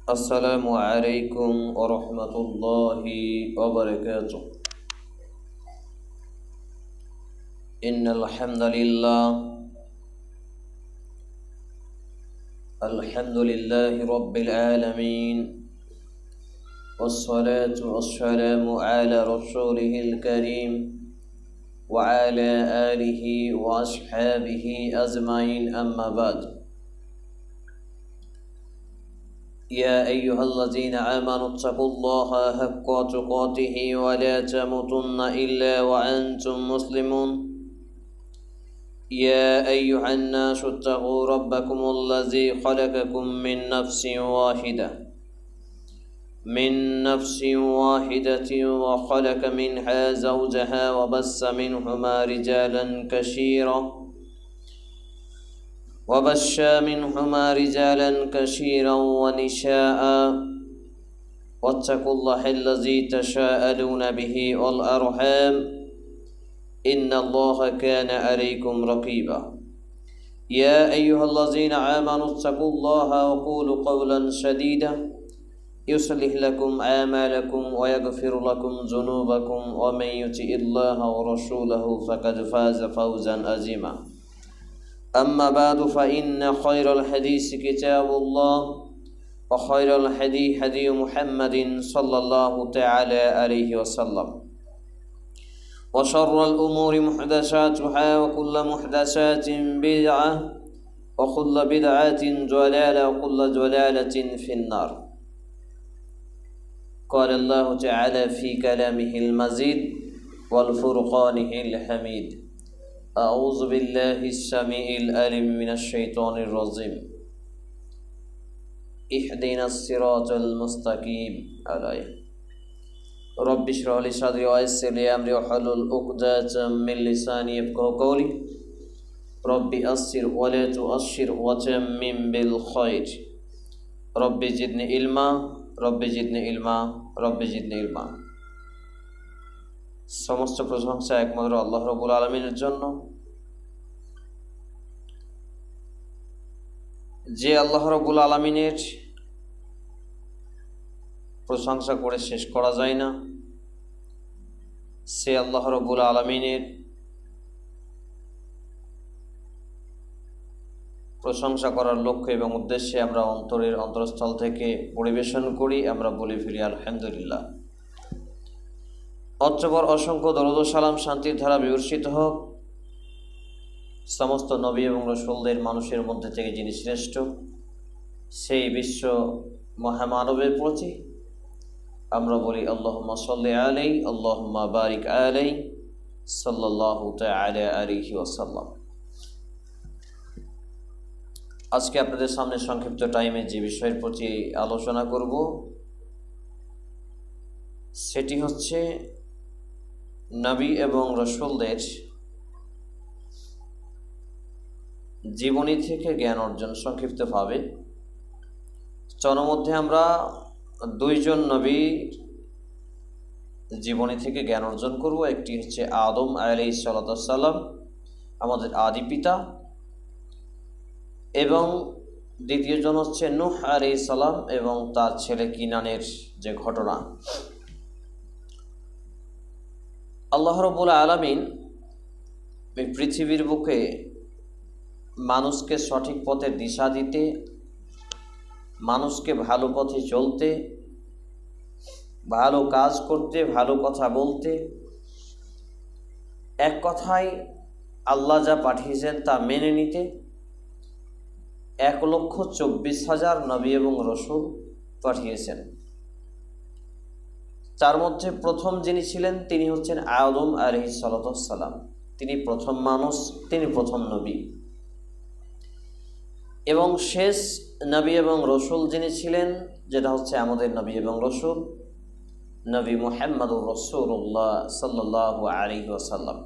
السلام عليكم ورحمة الله وبركاته. إن الحمد لله رب العالمين، والصلاة والسلام على رسوله الكريم وعلى آله وأصحابه أجمعين، أما بعد. يا أيها الذين آمنوا اتقوا الله حق تقاته ولا تموتن إلا وأنتم مسلمون. يا أيها الناس اتقوا ربكم الذي خلقكم من نفس واحدة وخلق منها زوجها وبث منهما رجالا كثيرا ونساء، واتقوا الله الذي تساءلون به والأرحام، إن الله كان عليكم رقيبا. يا أيها الذين آمنوا اتقوا الله وقولوا قولا سديدا يصلح لكم أعمالكم ويغفر لكم ذنوبكم، ومن يطع الله ورسوله فقد فاز فوزا عظيما. أما بعد، فإن خير الحديث كتاب الله، وخير الهدي هدي محمد صلى الله تعالى عليه وسلم، وشر الأمور محدثاتها، وكل محدثات بدعة، وكل بدعة ضلالة، وكل ضلالة في النار. قال الله تعالى في كلامه المجيد والفرقانه الحميد: أعوذ بالله السميع العليم من الشيطان الرجيم. اهدنا الصراط المستقيم. عليه رب اشرح لي صدري ويسر لي أمري واحلل عقدة من لساني يفقهوا قولي. رب يسر ولا تؤشر وتمم بالخير. رب زدني علما، رب زدني علما، رب زدني علما। সমস্ত প্রশংসা একমাত্র আল্লাহ রাব্বুল আলামিনের জন্য, যে আল্লাহ রাব্বুল আলামিনের প্রশংসা করে শেষ করা যায় না। সে আল্লাহ রাব্বুল আলামিনের প্রশংসা করার লক্ষ্য এবং উদ্দেশ্যে আমরা অন্তরের অন্তরস্থল থেকে পরিবেশন করি, আমরা বলে ফিরি আলহামদুলিল্লাহ। অতঃপর অসংখ্য দরুদ ও সালাম শান্তির ধারা বিবর্ষিত হোক সমস্ত নবী এবং রাসূলদের মানুষের মধ্যে থেকে যিনি শ্রেষ্ঠ, সেই বিশ্ব মহামানবের প্রতি আমরা বলি আল্লাহুম্মা সাল্লি আলাইহি, আল্লাহুম্মা বারিক আলাইহি, সাল্লাল্লাহু তাআলা আলাইহি ওয়াসাল্লাম। আজকে আপনাদের সামনে সংক্ষিপ্ত টাইমে যে বিষয়ের প্রতি আলোচনা করব সেটি হচ্ছে নবী এবং রাসূলদের জীবনী থেকে জ্ঞান অর্জন। সংক্ষিপ্তভাবে তন্মধ্যে আমরা দুইজন নবীর জীবনী থেকে জ্ঞান অর্জন করব। একটি হচ্ছে আদম আলাইহিস সালাম, আমাদের আদি পিতা, এবং দ্বিতীয়জন হচ্ছে নূহ আলাইহিস সালাম এবং তার ছেলে কিনানের যে ঘটনা। আল্লাহ রাব্বুল আলামিন এই পৃথিবীর বুকে মানুষকে সঠিক পথে দিশা দিতে, মানুষকে ভালো পথে চলতে, ভালো কাজ করতে, ভালো কথা বলতে, এক কথায় আল্লাহ যা পাঠিয়েছেন তা মেনে নিতে 1,24,000 নবী এবং রাসূল পাঠিয়েছেন। তার মধ্যে প্রথম যিনি ছিলেন তিনি হচ্ছেন আদম আলাইহিস সালাম। তিনি প্রথম মানুষ, তিনি প্রথম নবী। এবং শেষ নবী এবং রাসূল যিনি ছিলেন, যেটা হচ্ছে আমাদের নবী এবং রাসূল নবী মুহাম্মদুর রাসূলুল্লাহ সাল্লাল্লাহু আলাইহি ওয়াসাল্লাম।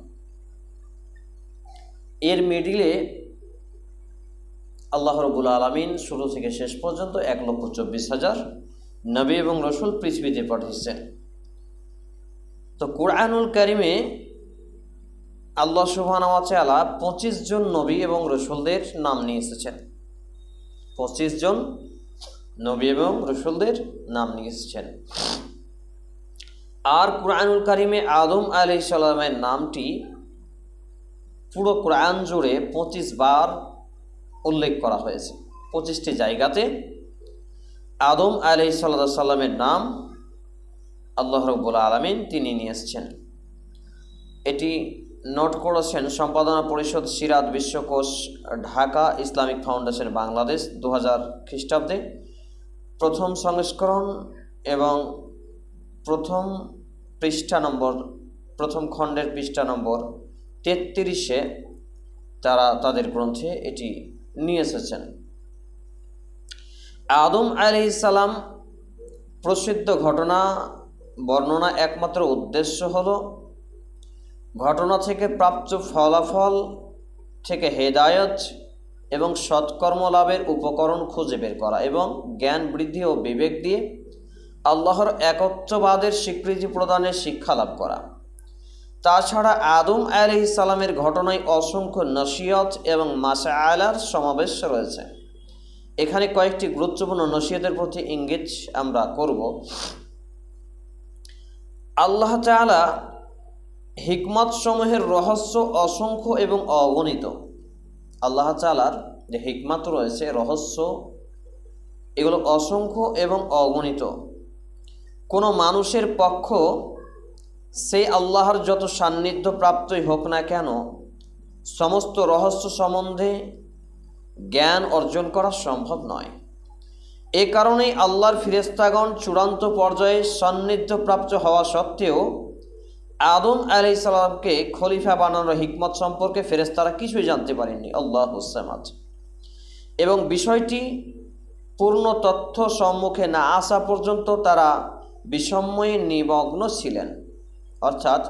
এর মিডিলে আল্লাহ রাব্বুল আলামিন শুরু থেকে শেষ পর্যন্ত 1,24,000 নবী এবং রাসূল পৃথিবীতে পাঠিয়েছেন। তো কুরআনুল কারিমে আল্লাহ সুবহানাহু ওয়া তাআলা 25 জন নবী এবং রাসূলদের নাম নিয়ে এসেছেন। 25 জন নবী এবং রাসূলদের নাম নিয়ে এসেছেন। আর কুরআনুল কারিমে আদম আলাইহিস সালামের নামটি পুরো কোরআন জুড়ে 25 বার উল্লেখ করা হয়েছে। 25টি জায়গাতে আদম আলাইহিস সালামের নাম আল্লাহ রাব্বুল আলামিন তিনি নিয়ে এসেছেন। এটি নোট করেছেন সম্পাদনা পরিষদ, সিরাত বিশ্বকোষ, ঢাকা, ইসলামিক ফাউন্ডেশন বাংলাদেশ, 2000 খ্রিস্টাব্দে প্রথম সংস্করণ এবং প্রথম খণ্ডের পৃষ্ঠা নম্বর 33-এ তারা তাদের গ্রন্থে এটি নিয়ে এসেছেন। আদম আলাইহিস সালাম প্রসিদ্ধ ঘটনা বর্ণনা একমাত্র উদ্দেশ্য হলো ঘটনা থেকে প্রাপ্ত ফলাফল থেকে হেদায়েত এবং সৎকর্ম লাভের উপকরণ খুঁজে বের করা এবং জ্ঞান বৃদ্ধি ও বিবেক দিয়ে আল্লাহর একত্ববাদের স্বীকৃতি প্রদানের শিক্ষা লাভ করা। তাছাড়া আদম আলাইহিস সালামের ঘটনায় অসংখ্য নসিহত এবং মাসআলার সমাবেশ রয়েছে। এখানে কয়েকটি গুরুত্বপূর্ণ নসিহতের প্রতি ইঙ্গিত আমরা করব। আল্লাহ তাআলা হিকমত সমূহের রহস্য অসংখ্য এবং অগণিত। আল্লাহ তাআলার যে হিকমত রয়েছে, রহস্য, এগুলো অসংখ্য এবং অগণিত। কোনো মানুষের পক্ষ সেই আল্লাহর যত সান্নিধ্য প্রাপ্তই হোক না কেন, সমস্ত রহস্য সম্বন্ধে জ্ঞান অর্জন করা সম্ভব নয়। এ কারণেই আল্লাহর ফেরেশতাগণ চূড়ান্ত পর্যায়ে সান্নিধ্য প্রাপ্ত হওয়া সত্ত্বেও আদম আলাইহিস সালামকে খলিফা বানানোর হিকমত সম্পর্কে ফেরেশতারা কিছুই জানতে পারেননি। আল্লাহুস সামাদ। এবং বিষয়টি পূর্ণ তথ্য সম্মুখে না আসা পর্যন্ত তারা বিস্ময়ে নিমগ্ন ছিলেন। অর্থাৎ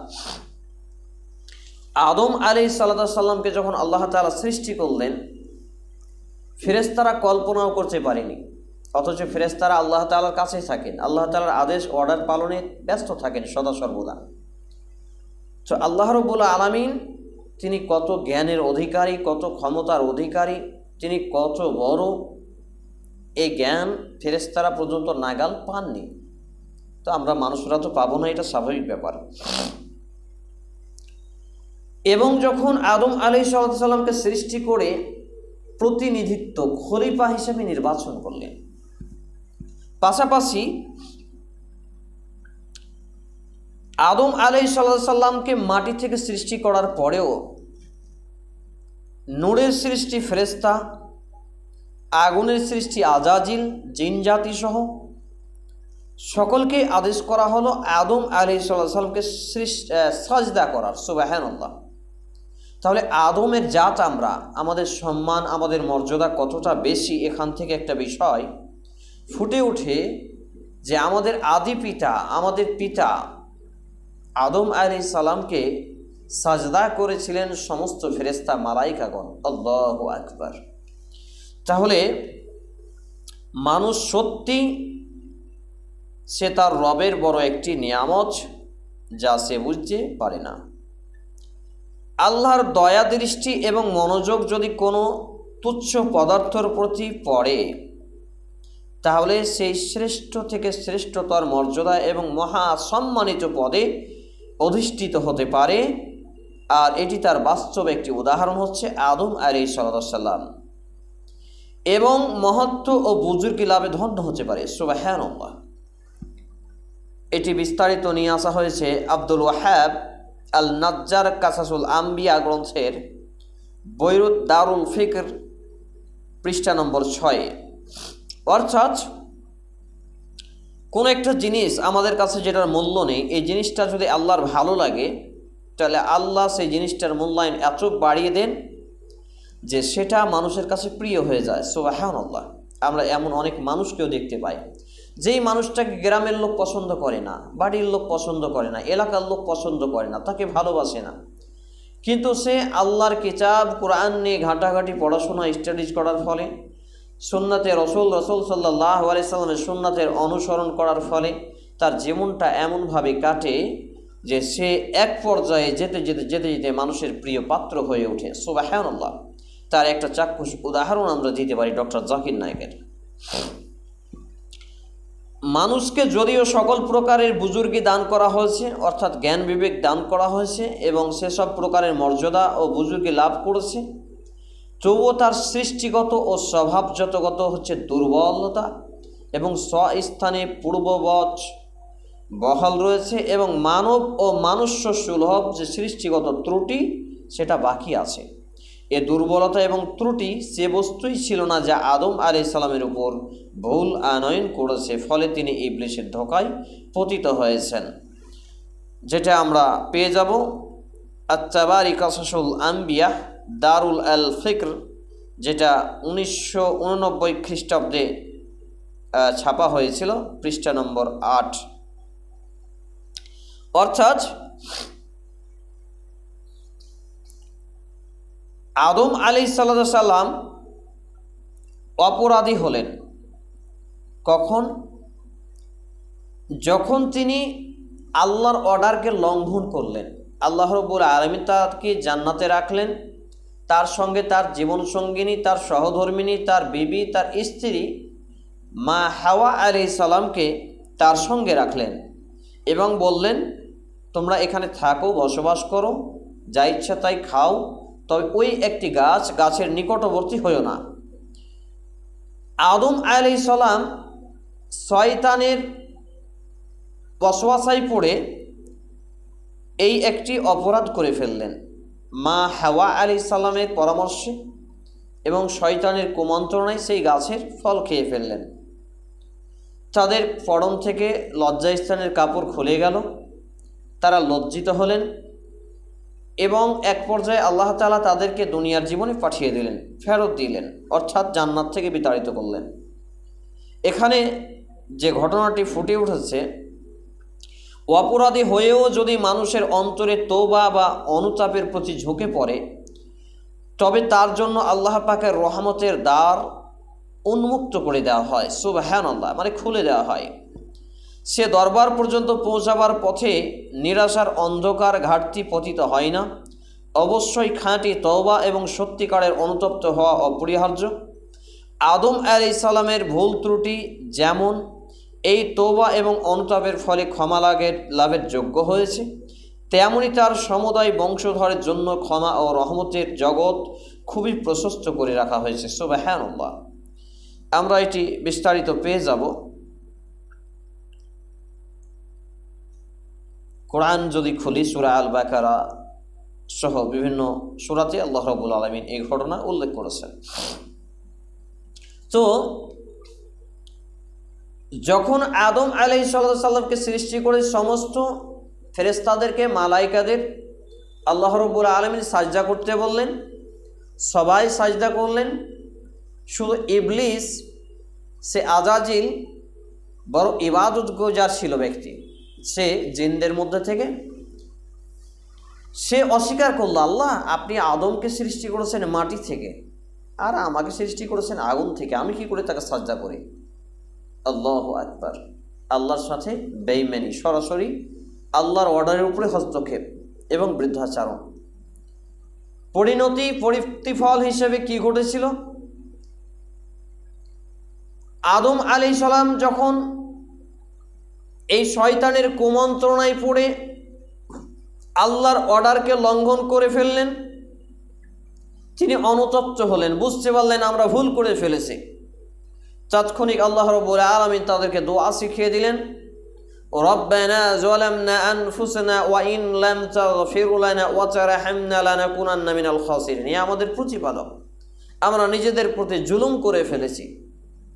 আদম আলাইহিস সালামকে যখন আল্লাহ তাআলা সৃষ্টি করলেন, ফেরেশতারা কল্পনাও করতে পারেনি। অথচ ফেরেশতারা আল্লাহ তাআলার কাছেই থাকেন, আল্লাহ তাআলার আদেশ অর্ডার পালনে ব্যস্ত থাকেন সদা সর্বদা। তো আল্লাহ রাব্বুল আলামিন তিনি কত জ্ঞানের অধিকারী, কত ক্ষমতার অধিকারী, তিনি কত বড়, এই জ্ঞান ফেরেশতারা পর্যন্ত নাগাল পাননি। তো আমরা মানুষরা তো পাবো না, এটা স্বাভাবিক ব্যাপার। এবং যখন আদম আলাইহিস সালামকে সৃষ্টি করে প্রতিনিধিত্ব খলিফা হিসেবে নির্বাচন করলেন, পাশাপাশি আদম আলাইহিস সালামকে মাটি থেকে সৃষ্টি করার পরেও নূরের সৃষ্টি ফেরেশতা, আগুনের সৃষ্টি আজাজিল, জিন জাতি সহ সকলকে আদেশ করা হলো আদম আলাইহিস সালামকে সাজদা করার। সুবহানাল্লাহ। তাহলে আদমের জাত আমরা, আমাদের সম্মান, আমাদের মর্যাদা কতটা বেশি, এখান থেকে একটা বিষয় ফুটে ওঠে যে আমাদের আদি পিতা, আমাদের পিতা আদম আলাইহিস সালামকে সাজদা করেছিলেন সমস্ত ফেরেশতা মালাইকাগণ। আল্লাহু আকবার। তাহলে মানুষ সত্যি সে তার রবের বড় একটি নিয়ামত, যা সে বুঝতে পারে না। আল্লাহর দয়া দৃষ্টি এবং মনোযোগ যদি কোনো তুচ্ছ পদার্থের প্রতি পড়ে, তাহলে সেই শ্রেষ্ঠ থেকে শ্রেষ্ঠতর মর্যাদা এবং মহা সম্মানিত পদে অধিষ্ঠিত হতে পারে। আর এটি তার বাস্তব একটি উদাহরণ হচ্ছে আদম আলাইহিস সালাম, এবং মহত্ব ও বুজুর্গি লাভে ধন্য হতে পারে। সুবহানাল্লাহ। এটি বিস্তারিত নিয়ে আসা হয়েছে আব্দুল ওয়াহাব আল নাজ্জার কাসাসুল আম্বিয়া গ্রন্থের বৈরুত দারুল ফিকর পৃষ্ঠা নম্বর 6। অর্থাৎ কোন একটা জিনিস আমাদের কাছে যেটার মূল্য নেই, এই জিনিসটা যদি আল্লাহর ভালো লাগে, তাহলে আল্লাহ সেই জিনিসটার মূল্যায়ন এত বাড়িয়ে দেন যে সেটা মানুষের কাছে প্রিয় হয়ে যায়। সুবহানাল্লাহ। আমরা এমন অনেক মানুষকেও দেখতে পাই, যেই মানুষটাকে গ্রামের লোক পছন্দ করে না, বাড়ির লোক পছন্দ করে না, এলাকার লোক পছন্দ করে না, তাকে ভালোবাসে না, কিন্তু সে আল্লাহর কিতাব কোরআন নিয়ে ঘাটাঘাটি পড়াশোনা স্টাডিজ করার ফলে, সুন্নাতে রসুল সাল্লাল্লাহু আলাইহি সাল্লামের সুন্নাতের অনুসরণ করার ফলে তার জীবনটা এমনভাবে কাটে যে সে এক পর্যায়ে যেতে যেতে যেতে যেতে মানুষের প্রিয় পাত্র হয়ে ওঠে। সুবহানাল্লাহ। তার একটা চাক্ষুষ উদাহরণ আমরা দিতে পারি ডক্টর জাকির নায়েকের। মানুষকে যদিও সকল প্রকারের বুজুর্গি দান করা হয়েছে, অর্থাৎ জ্ঞান বিবেক দান করা হয়েছে এবং সেসব প্রকারের মর্যাদা ও বুজুর্গি লাভ করেছে, তবুও তার সৃষ্টিগত ও স্বভাবজতগত হচ্ছে দুর্বলতা এবং স্বস্থানে পূর্ববৎ বহাল রয়েছে এবং মানব ও মনুষ্য সুলভ যে সৃষ্টিগত ত্রুটি সেটা বাকি আছে। এ দুর্বলতা এবং ত্রুটি সে বস্তুই ছিল না যা আদম আলাইহিস সালামের উপর ভুল আনয়ন করেছে, ফলে তিনি ইবলিসের ধোঁকায় পতিত হয়েছেন, যেটা আমরা পেয়ে যাব আত-তাবারি কাসাসুল আম্বিয়া দারুল আল ফিকর, যেটা 1989 খ্রিস্টাব্দে ছাপা হয়েছিল, পৃষ্ঠা নম্বর 8। অর্থাৎ আদম আলাইহিস সালাম অপরাধী হলেন কখন? যখন তিনি আল্লাহর অর্ডারকে লঙ্ঘন করলেন। আল্লাহ রাব্বুল আলামিন তাকে জান্নাতে রাখলেন, তার সঙ্গে তার জীবনসঙ্গিনী, তার সহধর্মিনী, তার বিবি, তার স্ত্রী মা হাওয়া আলাইহিস সালামকে তার সঙ্গে রাখলেন এবং বললেন, তোমরা এখানে থাকো, বসবাস করো, যা ইচ্ছা তাই খাও, তবে ওই একটি গাছের নিকটবর্তী হইও না। আদম আলাইহিস সালাম শয়তানের ওয়াসওয়াসায় পড়ে এই একটি অপরাধ করে ফেললেন। মা হাওয়া আলাইহিস সালামের পরামর্শে এবং শয়তানের কুমন্ত্রণায় সেই গাছের ফল খেয়ে ফেললেন। তাদের পরম থেকে লজ্জাস্থানের কাপড় খুলে গেল, তারা লজ্জিত হলেন এবং এক পর্যায়ে আল্লাহ তাআলা তাদেরকে দুনিয়ার জীবনে পাঠিয়ে দিলেন, ফেরত দিলেন, অর্থাৎ জান্নাত থেকে বিতাড়িত করলেন। এখানে যে ঘটনাটি ফুটে উঠেছে, অপরাধী হয়েও যদি মানুষের অন্তরে তওবা বা অনুতাপের প্রতি ঝুঁকে পড়ে, তবে তার জন্য আল্লাহ পাকের রহমতের দ্বার উন্মুক্ত করে দেওয়া হয়, সুবহানাল্লাহ, মানে খুলে দেওয়া হয়। সে দরবার পর্যন্ত পৌঁছাবার পথে নিরাশার অন্ধকার ঘাটতি পতিত হয় না। অবশ্যই খাঁটি তওবা এবং সত্যিকারের অনুতপ্ত হওয়া অপরিহার্য। আদম আলাইহিস সালামের ভুল ত্রুটি যেমন এই তওবা এবং অনুতাপের ফলে ক্ষমা লাভের যোগ্য হয়েছে, তেমনি তার সমুদায় বংশধরের জন্য ক্ষমা ও রহমতের জগৎ খুবই প্রশস্ত করে রাখা হয়েছে, সুবহানাল্লাহ। আমরা এটি বিস্তারিত পেয়ে যাব। কোরআন যদি খুলি, সূরা আল বাকারা সহ বিভিন্ন সূরাতে আল্লাহ রাব্বুল আলামিন এই ঘটনা উল্লেখ করেছেন। তো যখন আদম আলাইহিস সালামকে সৃষ্টি করে সমস্ত ফেরেশতাদেরকে, মালাইকাদের আল্লাহ রাব্বুল আলামিন সাজদা করতে বললেন, সবাই সাজদা করলেন। শুধু ইবলিস, সে আজাজিল বড় ইবাদতগুজার ছিল ব্যক্তি, সে জিনদের মধ্যে থেকে, সে অস্বীকার করল, আল্লাহ আপনি আদমকে সৃষ্টি করেছেন মাটি থেকে আর আমাকে সৃষ্টি করেছেন আগুন থেকে, আমি কি করে তাকে সাজদা করি? আল্লাহু আকবার। আল্লাহর সাথে বেঈমানি, সরাসরি আল্লাহর অর্ডারের উপরে হস্তক্ষেপ এবং বৃদ্ধাচারণ। প্রতিফল হিসেবে কি ঘটেছিল? আদম আলাইহিস সালাম যখন এই শয়তানের কুমন্ত্রণায় পড়ে আল্লাহর অর্ডারকে লঙ্ঘন করে ফেললেন, তিনি অনুতপ্ত হলেন, বুঝতে পারলেন আমরা ভুল করে ফেলেছি। তাৎক্ষণিক আল্লাহ রাব্বুল আলামিন তাদেরকে দোয়া শিখিয়ে দিলেন, রব্বানা যালামনা আনফুসানা ওয়া ইন লাম তাগফির লানা ওয়া তারহামনা লানাকুনান্না মিনাল খাসিরিন। হে আমাদের প্রতিপালক, আমরা নিজেদের প্রতি জুলুম করে ফেলেছি,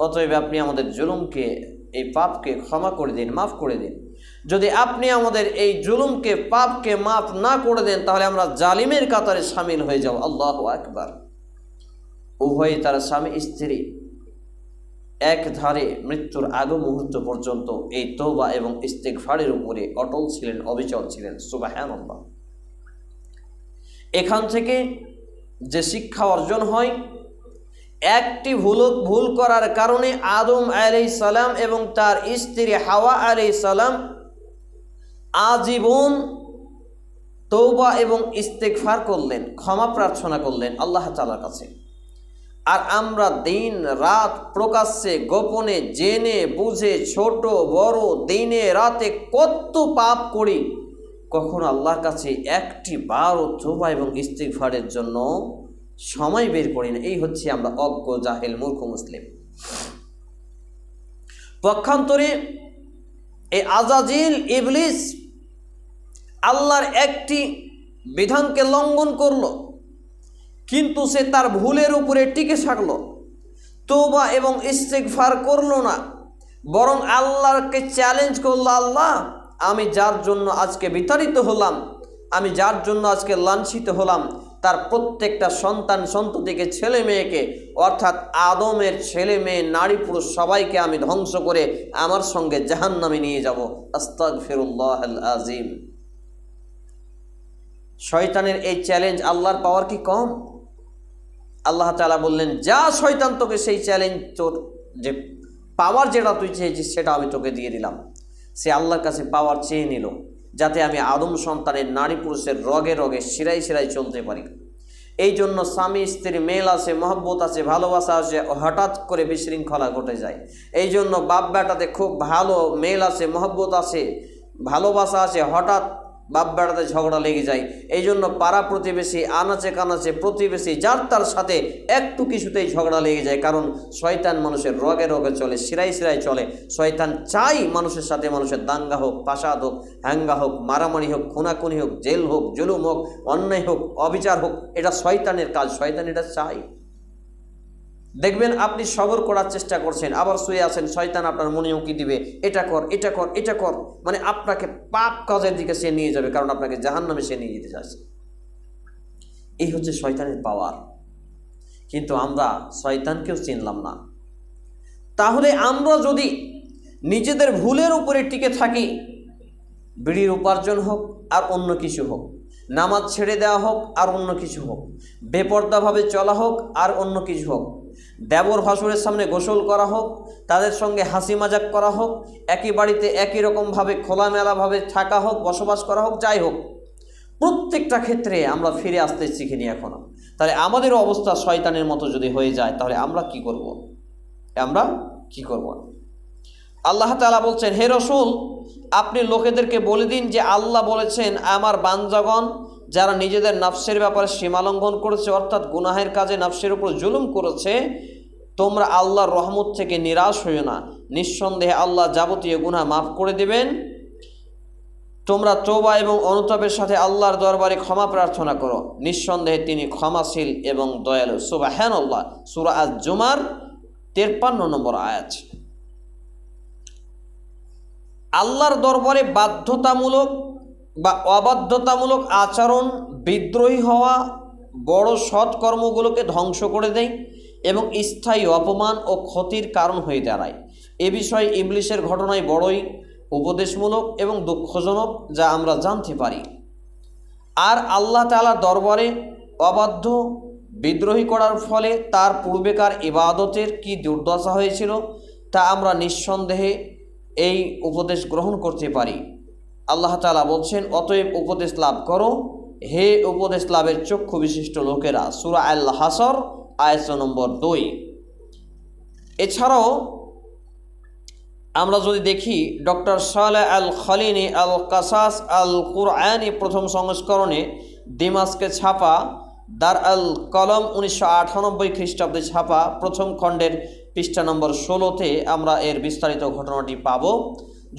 অতএব আপনি আমাদের জুলুমকে, এই পাপকে ক্ষমা করে দিন, মাফ করে দিন। যদি আপনি আমাদের এই জুলুমকে, পাপকে মাফ না করে দেন, তাহলে আমরা জালিমের কাতারে শামিল হয়ে যাব। আল্লাহু আকবার। উভয় তারা স্বামী স্ত্রী এক ধারে মৃত্যুর আগ মুহূর্ত পর্যন্ত এই তওবা এবং ইস্তেগফারের উপরে অটল ছিলেন, অবিচল ছিলেন, সুবহানাল্লাহ। এখান থেকে যে শিক্ষা অর্জন হয়, একটি ভুল করার কারণে আদম আলাইহিস সালাম এবং তার স্ত্রী হাওয়া আলাইহিস সালাম আজীবন তওবা এবং ইস্তেগফার করলেন, ক্ষমা প্রার্থনা করলেন আল্লাহ তাআলার কাছে। আর আমরা দিন রাত প্রকাশ্যে গোপনে জেনে বুঝে ছোট বড় দিনে রাতে কত পাপ করি, কখনো আল্লাহর কাছে একটি বারও তওবা এবং ইস্তিগফারের জন্য সময় বের করি না। এই হচ্ছে আমরা অজ্ঞ, জাহেল, মূর্খ মুসলিম। পক্ষান্তরে এই আজাজিল ইবলিস আল্লাহর একটি বিধানকে লঙ্ঘন করলো, কিন্তু সে তার ভুলের উপরে টিকে থাকলো, তওবা এবং ইস্তিগফার করলো না, বরং আল্লাহকে চ্যালেঞ্জ করলো, আল্লাহ আমি যার জন্য আজকে বিতাড়িত হলাম, আমি যার জন্য আজকে লাঞ্ছিত হলাম, তার প্রত্যেকটা সন্তান সন্ততিকে, ছেলে মেয়েকে, অর্থাৎ আদমের ছেলে মেয়ে নারী পুরুষ সবাইকে আমি ধ্বংস করে আমার সঙ্গে জাহান্নামে নিয়ে যাব। আস্তাগফিরুল্লাহাল আযীম। শয়তানের এই চ্যালেঞ্জ আল্লাহর পাওয়ার কি কম? আল্লাহ তাআলা বললেন, যা শয়তান, তোকে সেই চ্যালেঞ্জ, তোর যে পাওয়ার যেটা তুই চেয়েছিস সেটা আমি তোকে দিয়ে দিলাম। সে আল্লাহর কাছে পাওয়ার চেয়ে নিল, যাতে আমি আদম সন্তানের নারী পুরুষের রগে রগে শিরায় শিরায় চলতে পারি। এই জন্য স্বামী স্ত্রী মেল আছে, মহব্বত আছে, ভালোবাসা আছে, হঠাৎ করে বিশৃঙ্খলা ঘটে যায়। এই জন্য বাপ বেটাতে খুব ভালো মেল আছে, মহব্বত আছে, ভালোবাসা আছে, হঠাৎ বাপ বেটাতে ঝগড়া লেগে যায়। এই জন্য পাড়া প্রতিবেশী, আনাচে কানাচে প্রতিবেশী, যার তার সাথে একটু কিছুতেই ঝগড়া লেগে যায়। কারণ শয়তান মানুষের রগে রগে চলে, শিরায় শিরায় চলে। শয়তান চাই মানুষের সাথে মানুষের দাঙ্গা হোক, ফাসাদ হোক, হাঙ্গা হোক, মারামারি হোক, খুনাখুনি হোক, জেল হোক, জুলুম হোক, অন্যায় হোক, অবিচার হোক। এটা শয়তানের কাজ, শয়তান এটা চাই। দেখবেন আপনি সবর করার চেষ্টা করছেন, আবার শুয়ে আছেন, শয়তান আপনার মনে উঁকি দিবে, এটা কর, এটা কর, এটা কর, মানে আপনাকে পাপ কাজের দিকে সে নিয়ে যাবে, কারণ আপনাকে জাহান্নামে সে নিয়ে যেতে চাচ্ছে। এই হচ্ছে শয়তানের পাওয়ার। কিন্তু আমরা শয়তানকেও চিনলাম না। তাহলে আমরা যদি নিজেদের ভুলের উপরে টিকে থাকি, বিড়ির উপার্জন হোক আর অন্য কিছু হোক, নামাজ ছেড়ে দেওয়া হোক আর অন্য কিছু হোক, বেপর্দাভাবে চলা হোক আর অন্য কিছু হোক, দেবর ভাসুরের সামনে গোসল করা হোক, তাদের সঙ্গে হাসি মজাক করা হোক, একই বাড়িতে একই রকমভাবে খোলামেলাভাবে থাকা হোক, বসবাস করা হোক, যাই হোক, প্রত্যেকটা ক্ষেত্রে আমরা ফিরে আসতে শিখিনি এখনো। তাহলে আমাদেরও অবস্থা শয়তানের মতো যদি হয়ে যায়, তাহলে আমরা কি করব? আল্লাহ তাআলা বলছেন, হে রাসূল, আপনি লোকেদেরকে বলে দিন যে আল্লাহ বলেছেন, আমার বান্দাগণ যারা নিজেদের নফসের ব্যাপারে সীমালঙ্ঘন করেছে, অর্থাৎ গুনাহের কাজে নফসের উপর জুলুম করেছে, তোমরা আল্লাহর রহমত থেকে নিরাশ হইও না। নিঃসন্দেহে আল্লাহ যাবতীয় গুনাহ মাফ করে দেবেন। তোমরা তওবা এবং অনুতাপের সাথে আল্লাহর দরবারে ক্ষমা প্রার্থনা করো, নিঃসন্দেহে তিনি ক্ষমাশীল এবং দয়ালু। সুবহানাল্লাহ। সূরা আজ-জুমার 53 নম্বর আয়াত। আল্লাহর দরবারে বাধ্যতামূলক বা অবাধ্যতামূলক আচরণ, বিদ্রোহী হওয়া বড় সৎকর্মগুলোকে ধ্বংস করে দেয় এবং স্থায়ী অপমান ও ক্ষতির কারণ হয়ে দাঁড়ায়। এ বিষয়ে ইবলিসের ঘটনায় বড়ই উপদেশমূলক এবং দুঃখজনক, যা আমরা জানতে পারি। আর আল্লাহ তাআলার দরবারে অবাধ্য, বিদ্রোহী করার ফলে তার পূর্বেকার ইবাদতের কি দুর্দশা হয়েছিল, তা আমরা নিঃসন্দেহে এই উপদেশ গ্রহণ করতে পারি। আল্লাহ তাআলা বলছেন, অতএব উপদেশ লাভ করো হে উপদেশ লাভের চক্ষু বিশিষ্ট লোকেরা। সূরা আল হাসর আয়াত নম্বর 2। এছাড়াও আমরা যদি দেখি, ডক্টর সালেহ আল খালিনি আল কাসাস আল কুরআনি প্রথম সংস্করণে দিমাশকে ছাপা, দার আল কলম 1998 খ্রিস্টাব্দে ছাপা প্রথম খণ্ডের পৃষ্ঠা নম্বর 16-তে আমরা এর বিস্তারিত ঘটনাটি পাব।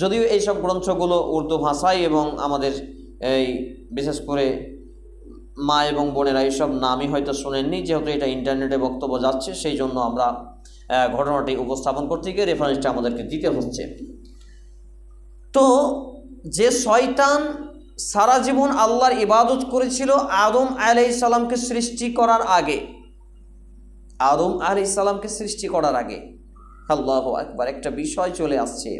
যদিও এইসব গ্রন্থগুলো উর্দু ভাষায় এবং আমাদের এই বিশেষ করে মা এবং বোনেরা এইসব নামই হয়তো শোনেননি, যেহেতু এটা ইন্টারনেটে বক্তব্য যাচ্ছে, সেই জন্য আমরা ঘটনাটি উপস্থাপন করতে গিয়ে রেফারেন্সটা আমাদেরকে দিতে হচ্ছে। তো যে শয়তান সারা জীবন আল্লাহর ইবাদত করেছিল আদম আলাইহিস সালামকে সৃষ্টি করার আগে, আল্লাহু আকবার, একটা বিষয় চলে আসছে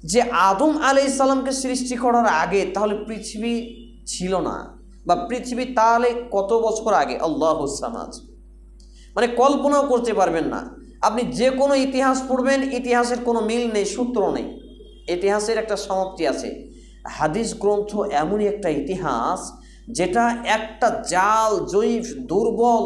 যে আদম আলাইহিস সালামকে সৃষ্টি করার আগে তাহলে পৃথিবী ছিল না, বা পৃথিবী তাহলে কত বছর আগে? আল্লাহু সামাদ, মানে কল্পনাও করতে পারবেন না। আপনি যে কোনো ইতিহাস পড়বেন, ইতিহাসের কোনো মিল নেই, সূত্র নেই, ইতিহাসের একটা সমাপ্তি আছে। হাদিস গ্রন্থ এমনই একটা ইতিহাস যেটা একটা জাল, জয়ীফ, দুর্বল,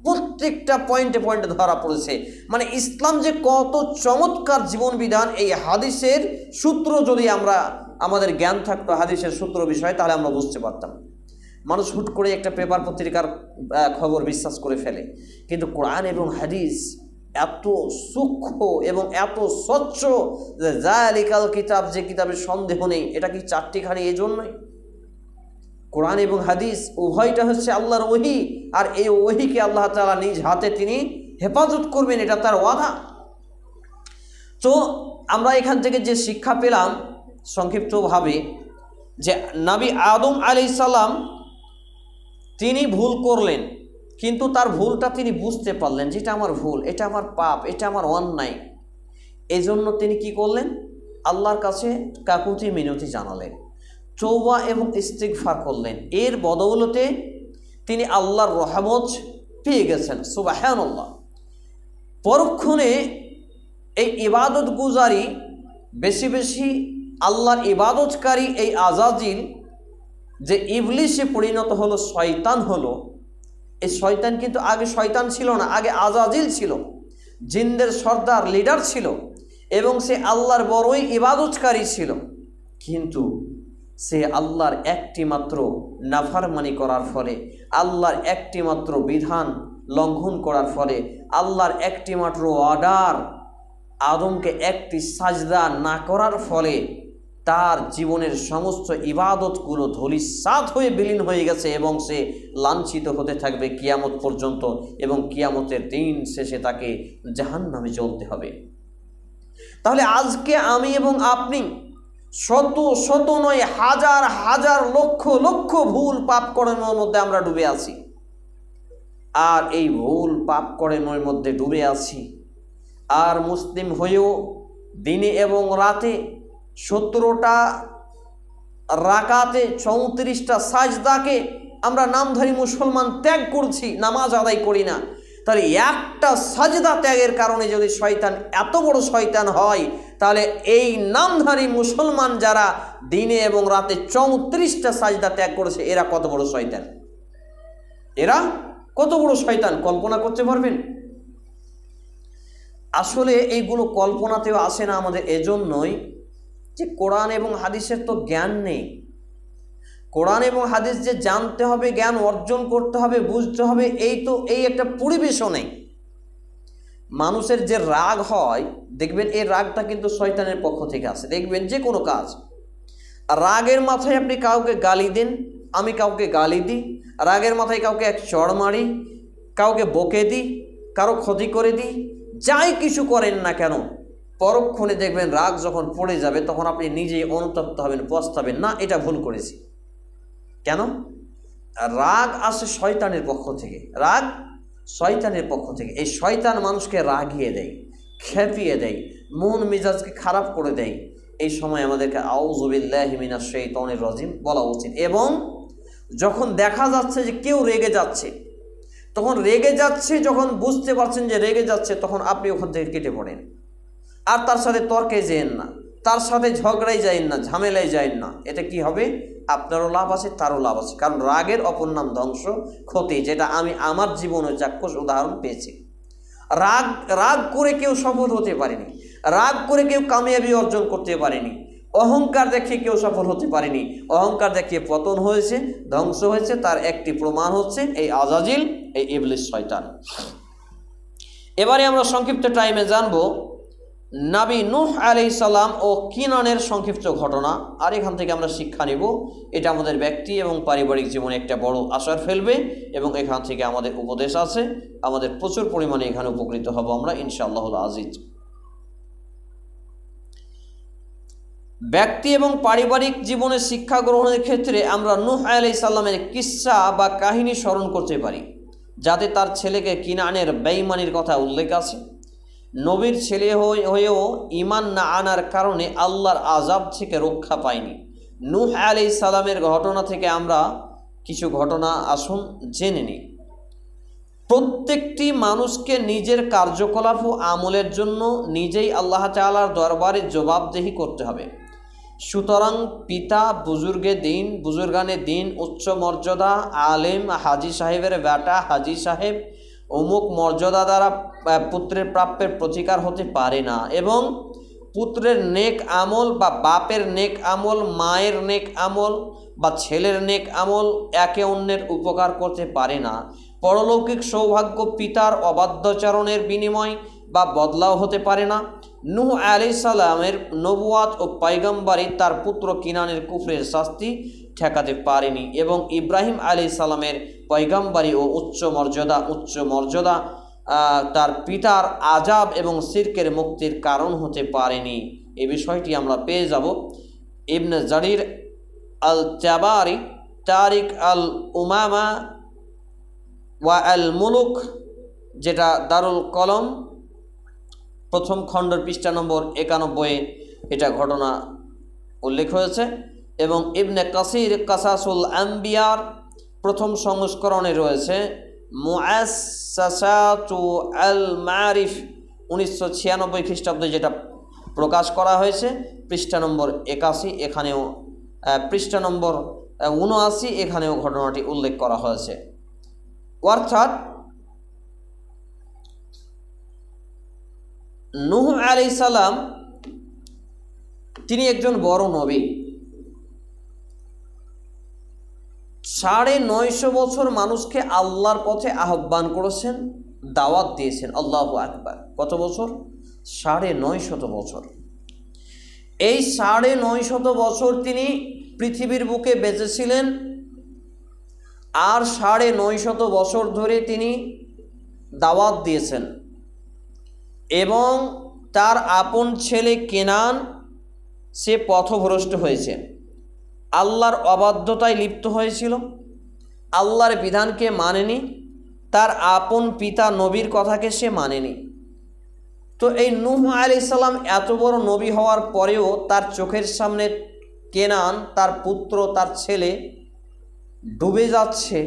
প্রত্যেকটা পয়েন্টে পয়েন্টে ধরা পড়েছে। মানে ইসলাম যে কত চমৎকার জীবন বিধান, এই হাদিসের সূত্র যদি আমরা আমাদের জ্ঞান থাকতো হাদিসের সূত্র বিষয়, তাহলে আমরা বুঝতে পারতাম। মানুষ হুট করে একটা পেপার পত্রিকার খবর বিশ্বাস করে ফেলে, কিন্তু কোরআন এবং হাদিস এত সূক্ষ্ম এবং এত স্বচ্ছ যে যালিকাল কিতাব, যে কিতাবের সন্দেহ নেই। এটা কি চারটিখানি এই জন্যই? কোরআন এবং হাদিস উভয়টা হচ্ছে আল্লাহর ওহী, আর এই ওহীকে আল্লাহ তাআলা নিজ হাতে তিনি হেফাজত করবেন, এটা তার ওয়াদা। তো আমরা এখান থেকে যে শিক্ষা পেলাম সংক্ষিপ্তভাবে, যে নবী আদম আলাইহিস সালাম তিনি ভুল করলেন, কিন্তু তার ভুলটা তিনি বুঝতে পারলেন যে এটা আমার ভুল, এটা আমার পাপ, এটা আমার অন্যায়। এই জন্য তিনি কি করলেন? আল্লাহর কাছে কাকুতি মিনতি জানালেন, তওবা এবং ইস্তিগফার করলেন। এর বদৌলতে তিনি আল্লাহর রহমত পেয়ে গেছেন। সুবহানাল্লাহ। পরক্ষণে এই ইবাদত গুজারি, বেশি বেশি আল্লাহর ইবাদতকারী এই আজাজিল যে ইবলিসে পরিণত হলো, শয়তান হলো। এই শয়তান কিন্তু আগে শয়তান ছিল না, আগে আজাজিল ছিল, জিনদের সর্দার, লিডার ছিল, এবং সে আল্লাহর বড়ই ইবাদতকারী ছিল। কিন্তু সে আল্লাহর একটি মাত্র নাফরমানি করার ফলে, আল্লাহর একটি মাত্র বিধান লঙ্ঘন করার ফলে, আল্লাহর একটি মাত্র অর্ডার, আদমকে একটি সাজদা না করার ফলে তার জীবনের সমস্ত ইবাদতগুলো ধূলিসাৎ হয়ে বিলীন হয়ে গেছে, এবং সে লাঞ্ছিত হতে থাকবে কিয়ামত পর্যন্ত, এবং কিয়ামতের দিন শেষে তাকে জাহান্নামে জ্বলতে হবে। তাহলে আজকে আমি এবং আপনি শত শত নয়, হাজার হাজার, লক্ষ লক্ষ ভুল পাপ কর্মের মধ্যে আমরা ডুবে আছি। আর এই ভুল পাপ কর্মের মধ্যে ডুবে আছি, আর মুসলিম হয়েও দিনে এবং রাতে 17টা রাকাতে 34টা সাজদাকে আমরা নামধারী মুসলমান ত্যাগ করছি, নামাজ আদায় করি না। তাহলে একটা সাজদা ত্যাগের কারণে যদি শয়তান এত বড় শয়তান হয়, তাহলে এই নামধারী মুসলমান যারা দিনে এবং রাতে 34টা সাজদা ত্যাগ করেছে, এরা কত বড় শয়তান, এরা কত বড় শয়তান কল্পনা করতে পারবেন? আসলে এইগুলো কল্পনাতেও আসে না আমাদের, এজন্যই যে কোরআন এবং হাদিসের তো জ্ঞান নেই। কোরআন এবং হাদিস যে জানতে হবে, জ্ঞান অর্জন করতে হবে, বুঝতে হবে, এই একটা পরিবেশও নেই। মানুষের যে রাগ হয়, দেখবেন এই রাগটা কিন্তু শয়তানের পক্ষ থেকে আসে। দেখবেন যে কোনো কাজ, রাগের মাথায় আপনি কাউকে গালি দেন, আমি কাউকে গালি দিই, রাগের মাথায় কাউকে এক চড় মারি, কাউকে বকে দিই, কারো ক্ষতি করে দিই, যাই কিছু করেন না কেন, পরক্ষণে দেখবেন রাগ যখন পড়ে যাবে, তখন আপনি নিজেই অনুতপ্ত হবেন, পস্তাবেন, না এটা ভুল করেছি। কেন? রাগ আসে শয়তানের পক্ষ থেকে, রাগ শয়তানের পক্ষ থেকে। এই শয়তান মানুষকে রাগিয়ে দেয়, খেপিয়ে দেয়, মন মেজাজকে খারাপ করে দেয়। এই সময় আমাদেরকে আউযু বিল্লাহি মিনাশ শাইতানির রাজিম বলা উচিত। এবং যখন দেখা যাচ্ছে যে কেউ রেগে যাচ্ছে, তখন রেগে যাচ্ছে, যখন বুঝতে পারছেন যে রেগে যাচ্ছে, তখন আপনি ওখান থেকে কেটে পড়েন, আর তার সাথে তর্কে যায়েন না, তার সাথে ঝগড়াই যায়েন না, ঝামেলায় যায়েন না। এতে কি হবে? আপনারও লাভ আছে, তারও লাভ আছে। কারণ রাগের অপর নাম ধ্বংস, ক্ষতি, যেটা আমি আমার জীবনে চাক্ষুষ উদাহরণ পেয়েছি। রাগ করে কেউ সফল হতে পারেনি, রাগ করে কেউ কামিয়াবি অর্জন করতে পারেনি, অহংকার দেখিয়ে কেউ সফল হতে পারেনি। অহংকার দেখিয়ে পতন হয়েছে, ধ্বংস হয়েছে। তার একটি প্রমাণ হচ্ছে এই আজাজিল, এই ইবলিস শয়তান। এবারে আমরা সংক্ষিপ্ত টাইমে জানবো নবী নূহ আলাইহিস সালাম ও কিনানের সংক্ষিপ্ত ঘটনা। আর এখান থেকে আমরা শিক্ষা নেব, এটা আমাদের ব্যক্তি এবং পারিবারিক জীবনে একটা বড় আসার ফেলবে, এবং এখান থেকে আমাদের উপদেশ আছে, আমাদের প্রচুর পরিমাণে এখানে উপকৃত হব আমরা ইনশাআল্লাহুল আজিজ। ব্যক্তি এবং পারিবারিক জীবনে শিক্ষা গ্রহণের ক্ষেত্রে আমরা নূহ আলাইহিস সালামের কিসসা বা কাহিনী স্মরণ করতে পারি, যাতে তার ছেলেকে কিনানের বেঈমানির কথা উল্লেখ আছে। নবীর ছেলে হয়েও ঈমান না আনার কারণে আল্লাহর আযাব থেকে রক্ষা পায়নি। নূহ আলাইহিস সালামের ঘটনা থেকে আমরা কিছু ঘটনা আসুন জেনে নিই। প্রত্যেকটি মানুষকে নিজের কার্যকলাপ ও আমলের জন্য নিজেই আল্লাহ তাআলার দরবারে জবাবদিহি করতে হবে। সুতরাং পিতা বুজুর্গানে দিন, উচ্চ মর্যাদা, আলেম, হাজী সাহেবের বেটা হাজী সাহেব, অমুক মর্যাদা দ্বারা পুত্রের প্রাপ্যের প্রতিকার হতে পারে না, এবং পুত্রের নেক আমল বা বাপের নেক আমল, মায়ের নেক আমল বা ছেলের নেক আমল একে অন্যের উপকার করতে পারে না। পরলৌকিক সৌভাগ্য পিতার অবাধ্যচারণের বিনিময় বা বদলাও হতে পারে না। নূহ আলাইহিস সালামের নবুয়াত ও পয়গম্বরি তার পুত্র কিনানের কুফরের শাস্তি ঠেকাতে পারেনি, এবং ইব্রাহিম আলাইহিস সালামের পয়গম্বরি ও উচ্চ মর্যাদা তার পিতার আজাব এবং শিরকের মুক্তির কারণ হতে পারেনি। এই বিষয়টি আমরা পেয়ে যাব ইবনে জারির আল তাবারি তারিক আল উমামা ওয়া আল মুলুক, যেটা দারুল কলম প্রথম খণ্ডের পৃষ্ঠা নম্বর 91-এ এটা ঘটনা উল্লেখ হয়েছে, এবং ইবনে কাসির কাসাসুল আম্বিয়ার প্রথম সংস্করণে রয়েছে মুআসসাসাতু আল মারিফ 1996 খ্রিস্টাব্দে যেটা প্রকাশ করা হয়েছে, পৃষ্ঠা নম্বর 81, এখানেও পৃষ্ঠা নম্বর 79 এখানেও ঘটনাটি উল্লেখ করা হয়েছে। অর্থাৎ নূহ আলাইহিস সালাম তিনি একজন বড় নবী। 950 বছর মানুষকে আল্লাহর পথে আহ্বান করেছেন, দাওয়াত দিয়েছেন। আল্লাহু আকবার। কত বছর? 950 বছর। এই 950 বছর তিনি পৃথিবীর বুকে বেঁচেছিলেন, আর 950 বছর ধরে তিনি দাওয়াত দিয়েছেন, এবং তার আপন ছেলে কেনান সে পথভ্রষ্ট হয়েছে, আল্লাহর অবাধ্যতায় লিপ্ত হয়েছিল, আল্লাহর বিধানকে মানেনি, তার আপন পিতা নবীর কথাকে সে মানেনি। তো এই নূহ আলাইহিস সালাম এত বড় নবী হওয়ার পরেও তার চোখের সামনে কেনান, তার পুত্র, তার ছেলে ডুবে যাচ্ছে,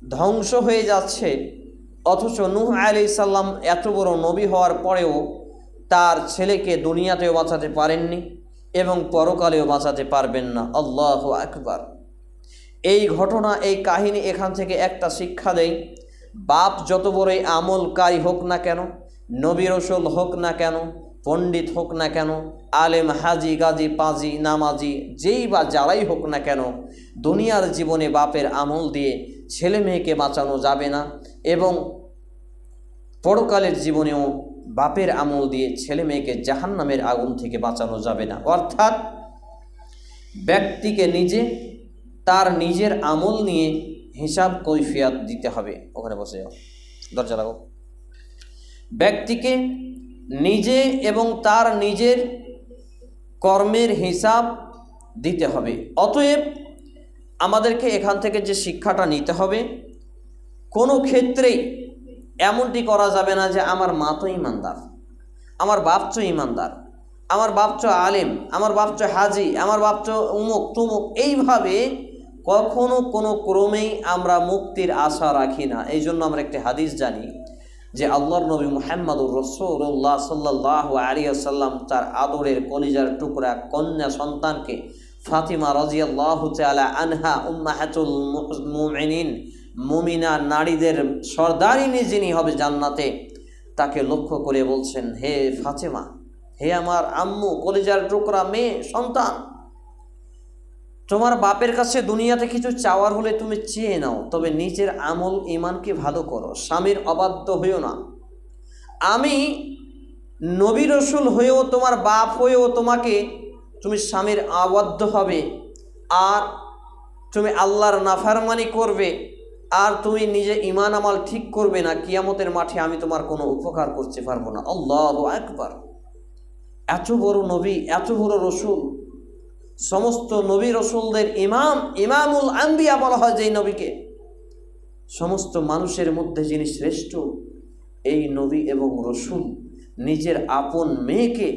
ধ্বংস হয়ে যাচ্ছে, অথচ নূহ আলাইহিস সালাম এত বড় নবী হওয়ার পরেও তার ছেলেকে দুনিয়াতেও বাঁচাতে পারেননি এবং পরকালেও বাঁচাতে পারবেন না। আল্লাহু আকবার। এই ঘটনা, এই কাহিনী এখান থেকে একটা শিক্ষা দেয়, বাপ যত বড়ই আমলকারী হোক না কেন, নবী রাসূল হোক না কেন, পণ্ডিত হোক না কেন, আলেম, হাজি, গাজী, পাজি, নামাজি, যেই বা যারাই হোক না কেন, দুনিয়ার জীবনে বাপের আমল দিয়ে ছেলে মেয়েকে বাঁচানো যাবে না, এবং পরকালের জীবনেও বাপের আমল দিয়ে ছেলে মেয়েকে জাহান্নামের আগুন থেকে বাঁচানো যাবে না। অর্থাৎ ব্যক্তিকে নিজে তার নিজের আমল নিয়ে হিসাব কৈফিয়ত দিতে হবে। ওখানে বসে যাও, দরজা লাগাও। ব্যক্তিকে নিজে এবং তার নিজের কর্মের হিসাব দিতে হবে। অতএব আমাদেরকে এখান থেকে যে শিক্ষাটা নিতে হবে, কোনো ক্ষেত্রেই এমনটি করা যাবে না যে আমার মা তো ইমানদার, আমার বাপ তো ইমানদার, আমার বাপ তো আলেম, আমার বাপ তো হাজি, আমার বাপ তো উমুক তুমুক, এইভাবে কখনো কোনো ক্রমেই আমরা মুক্তির আশা রাখি না। এই জন্য আমরা একটি হাদিস জানি যে আল্লাহর নবী মুহাম্মদুর রাসূলুল্লাহ সাল্লাল্লাহু আলাইহি ওয়াসাল্লাম তার আদরের কলিজার টুকরা কন্যা সন্তানকে ফাতিমা রাদিয়াল্লাহু তাআলা আনহা উম্মাহাতুল মুমিনিন, মুমিনা নারীদের সর্দারিনী যিনি হবে জান্নাতে, তাকে লক্ষ্য করে বলছেন, হে ফাতিমা, হে আমার আম্মু, কলিজার টুকরা মেয়ে সন্তান, তোমার বাপের কাছে দুনিয়াতে কিছু চাওয়ার হলে তুমি চেয়ে নাও, তবে নিজের আমল ইমানকে ভালো করো, স্বামীর অবাধ্য হইও না। আমি নবী রাসূল হয়েও, তোমার বাপ হয়েও তুমি স্বামীর অবাধ্য হবে, আর তুমি আল্লাহর নাফরমানি করবে, আর তুমি নিজে ইমান আমল ঠিক করবে না, কিয়ামতের মাঠে আমি তোমার কোনো উপকার করতে পারবো না। আল্লাহু আকবার। এত বড় নবী, এত বড় রসুল, সমস্ত নবী রসুলদের ইমামুল আম্বিয়া বলা হয় যেই নবীকে, সমস্ত মানুষের মধ্যে যিনি শ্রেষ্ঠ, এই নবী এবং রসুল নিজের আপন মেয়েকে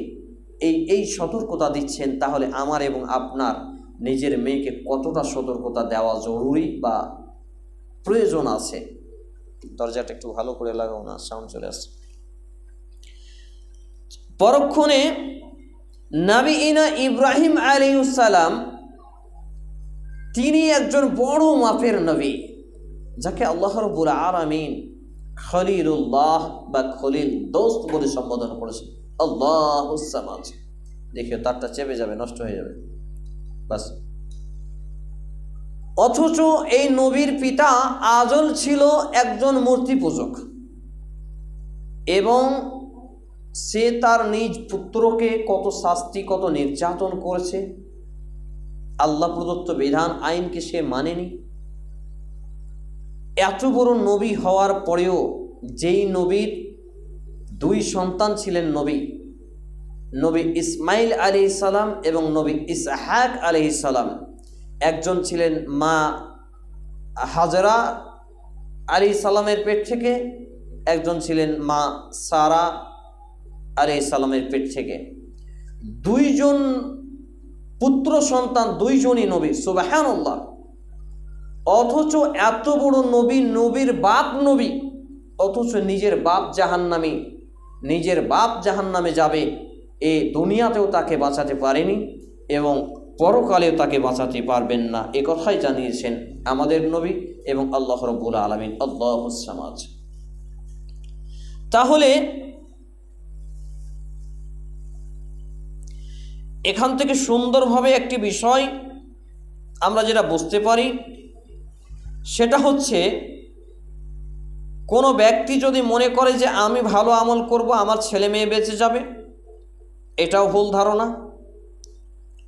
এই সতর্কতা দিচ্ছেন, তাহলে আমার এবং আপনার নিজের মেয়েকে কতটা সতর্কতা দেওয়া জরুরি বা প্রয়োজন আছে। দরজাটা একটু ভালো করে লাগাও না, সাউন্ড চলে আসছে। পরক্ষণে নবীনা ইব্রাহিম আলাইহিস সালাম তিনি একজন বড় মাপের নবী, যাকে আল্লাহ রাব্বুল আলামিন খলিলুল্লাহ বা খলিল, দোস্ত বলে সম্বোধন করেছেন। আল্লাহুস সামাদ, দেখিও তারটা চেপে যাবে, নষ্ট হয়ে যাবে বাস। অথচ এই নবীর পিতা আজল ছিল একজন মূর্তি পূজক, এবং সে তার নিজ পুত্রকে কত শাস্তি, কত নির্যাতন করেছে। আল্লাহ প্রদত্ত বিধান আইনকে সে মানেনি। এত বড় নবী হওয়ার পরেও, যেই নবীর দুই সন্তান ছিলেন নবী ইসমাইল আলাইহিস সালাম এবং নবী ইসহাক আলাইহিস সালাম, একজন ছিলেন মা হাজরা আলাইহিস সালামের পেট থেকে, একজন ছিলেন মা সারা আলাইহিস সালামের পেট থেকে। দুইজন পুত্র সন্তান, দুইজনই নবী, সুবহানাল্লাহ। অথচ এত বড় নবী, নবীর বাপ নবী, অথচ নিজের বাপ জাহান্নামে যাবে, এই দুনিয়াতেও তাকে বাঁচাতে পারেনি এবং পরকালেও তাকে বাঁচাতে পারবেন না, এ কথাই জানিয়েছেন আমাদের নবী এবং আল্লাহ রাব্বুল আলামিন। আল্লাহুস সামাদ। তাহলে এখান থেকে সুন্দরভাবে একটি বিষয় আমরা যেটা বুঝতে পারি, সেটা হচ্ছে কোনো ব্যক্তি যদি মনে করে যে আমি ভালো আমল করব, আমার ছেলে মেয়ে বেঁচে যাবে, এটাও ভুল ধারণা।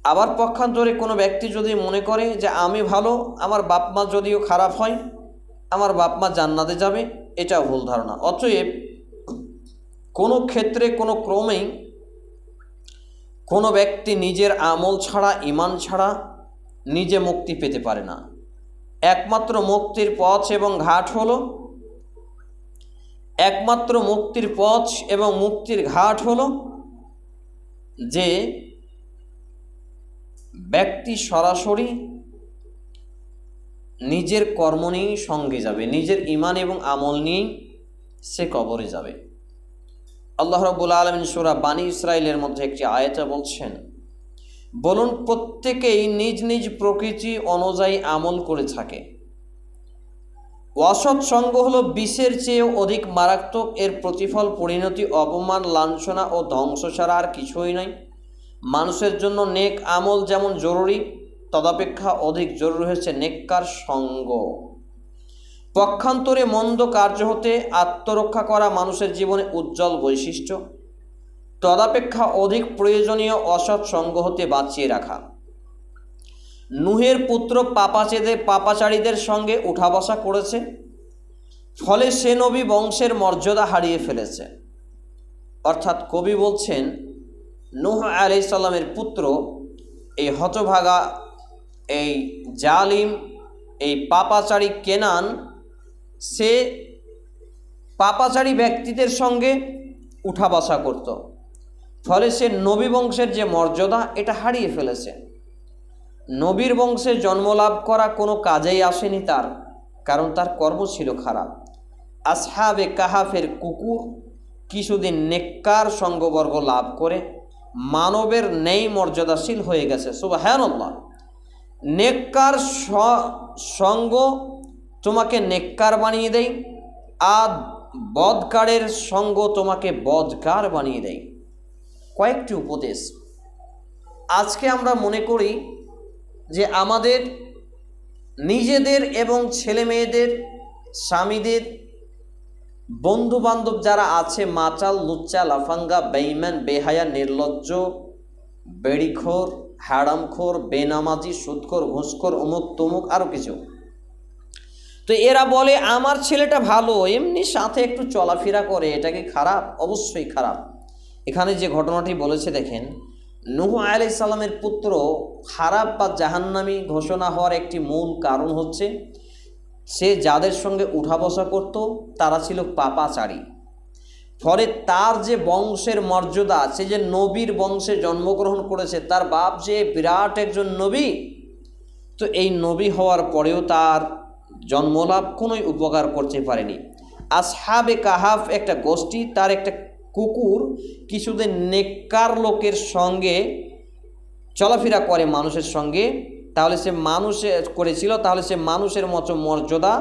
আবার পক্ষান্তরে কোনো ব্যক্তি যদি মনে করে যে আমি ভালো, আমার বাপ মা যদিও খারাপ হয়, আমার বাপ মা জান্নাতে যাবে, এটাও ভুল ধারণা। অতএব কোনো ক্ষেত্রে, কোনো ক্রমেই কোনো ব্যক্তি নিজের আমল ছাড়া, ঈমান ছাড়া নিজে মুক্তি পেতে পারে না। একমাত্র মুক্তির পথ এবং ঘাট হলো যে ব্যক্তি সরাসরি নিজের কর্ম নিয়েই সঙ্গে যাবে, নিজের ঈমান এবং আমল নিয়েই সে কবরে যাবে। আল্লাহ রাব্বুল আলামিন সূরা বানী ইসরাঈলের মধ্যে একটি আয়াতে বলছেন, বলুন প্রত্যেকেই নিজ নিজ প্রকৃতি অনুযায়ী আমল করে থাকে। অসৎ সঙ্গ হলো বিষের চেয়েও অধিক মারাত্মক, এর প্রতিফল, পরিণতি, অপমান, লাঞ্ছনা ও ধ্বংস ছাড়া আর কিছুই নয়। মানুষের জন্য নেক আমল যেমন জরুরি, তদাপেক্ষা অধিক জরুরি হচ্ছে নেককার সঙ্গ। পক্ষান্তরে মন্দ কার্য হতে আত্মরক্ষা করা মানুষের জীবনে উজ্জ্বল বৈশিষ্ট্য, তদাপেক্ষা অধিক প্রয়োজনীয় অসৎ সঙ্গ হতে বাঁচিয়ে রাখা। নূহের পুত্র পাপাচারীদের সঙ্গে উঠা বসা করেছে, ফলে সে নবী বংশের মর্যাদা হারিয়ে ফেলেছে। অর্থাৎ কবি বলছেন, নূহ আলাইহিস সালামের পুত্র এই হতভাগা, এই জালিম, এই পাপাচারী কেনান, সে পাপাচারী ব্যক্তিদের সঙ্গে উঠা বসা করত, ফলে সে নবী বংশের যে মর্যাদা এটা হারিয়ে ফেলেছে। নবীর বংশে জন্মলাভ করা কোনো কাজেই আসেনি তার, কারণ তার কর্ম ছিল খারাপ। আসহাবে কাহাফের কুকুর কিছুদিন নেককার সঙ্গবর্গ লাভ করে মানবের ন্যায় মর্যাদাশীল হয়ে গেছে। সুবহানাল্লাহ। নেককার সঙ্গ তোমাকে নেককার বানিয়ে দেয়, আর বদকারের সঙ্গ তোমাকে বদকার বানিয়ে দেয়। কয়েকটি উপদেশ আজকে আমরা মনে করি যে আমাদের নিজেদের এবং ছেলে মেয়েদের, স্বামীদের, বন্ধু বান্ধব যারা আছে, মাচাল, লুচ্চা, লাফাঙ্গা, বেঈমান, বেহায়া, নির্লজ্জ, বেড়িখোর, হারামখোর, বেনামাজি, সুদখোর, ঘুষখোর, অমুক তমুক, আরও কিছু, তো এরা বলে আমার ছেলেটা ভালো, এমনি সাথে একটু চলাফেরা করে, এটা কি খারাপ? অবশ্যই খারাপ। এখানে যে ঘটনাটি বলেছে দেখেন, নূহ আলাইহিস সালামের পুত্র খারাপ বা জাহান্নামী ঘোষণা হওয়ার একটি মূল কারণ হচ্ছে সে যাদের সঙ্গে উঠা বসা করত তারা ছিল পাপাচারী। ফলে তার যে বংশের মর্যাদা, সে যে নবীর বংশে জন্মগ্রহণ করেছে, তার বাপ যে বিরাট একজন নবী, তো এই নবী হওয়ার পরেও তার জন্মলাভ কোনোই উপকার করতে পারেনি। আসহাবে কাহাফ একটা গোষ্ঠী, তার একটা কুকুর কিছুদিন নেককার লোকের সঙ্গে চলাফেরা করে মানুষের সঙ্গে, তাহলে সে মানুষের করেছিল, তাহলে সে মানুষের মতো মর্যাদা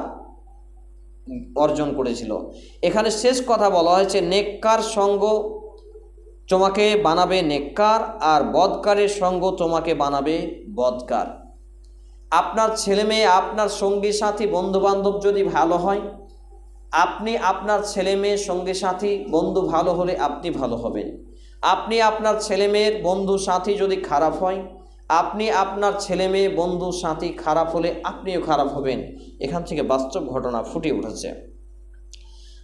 অর্জন করেছিল। এখানে শেষ কথা বলা হয়েছে, নেককার সঙ্গ তোমাকে বানাবে নেককার, আর বদকারের সঙ্গ তোমাকে বানাবে বদকার। আপনার ছেলে মেয়ে, আপনার সঙ্গী সাথী বন্ধু বান্ধব যদি ভালো হয়, আপনি আপনার ছেলে মেয়ে সঙ্গী সাথী বন্ধু ভালো হলে আপনি ভালো হবেন। আপনি আপনার ছেলে মেয়ের বন্ধু সাথী যদি খারাপ হয়, আপনি আপনার ছেলে মেয়ে বন্ধু সাথী খারাপ হলে আপনিও খারাপ হবেন। এখান থেকে বাস্তব ঘটনা ফুটে উঠেছে।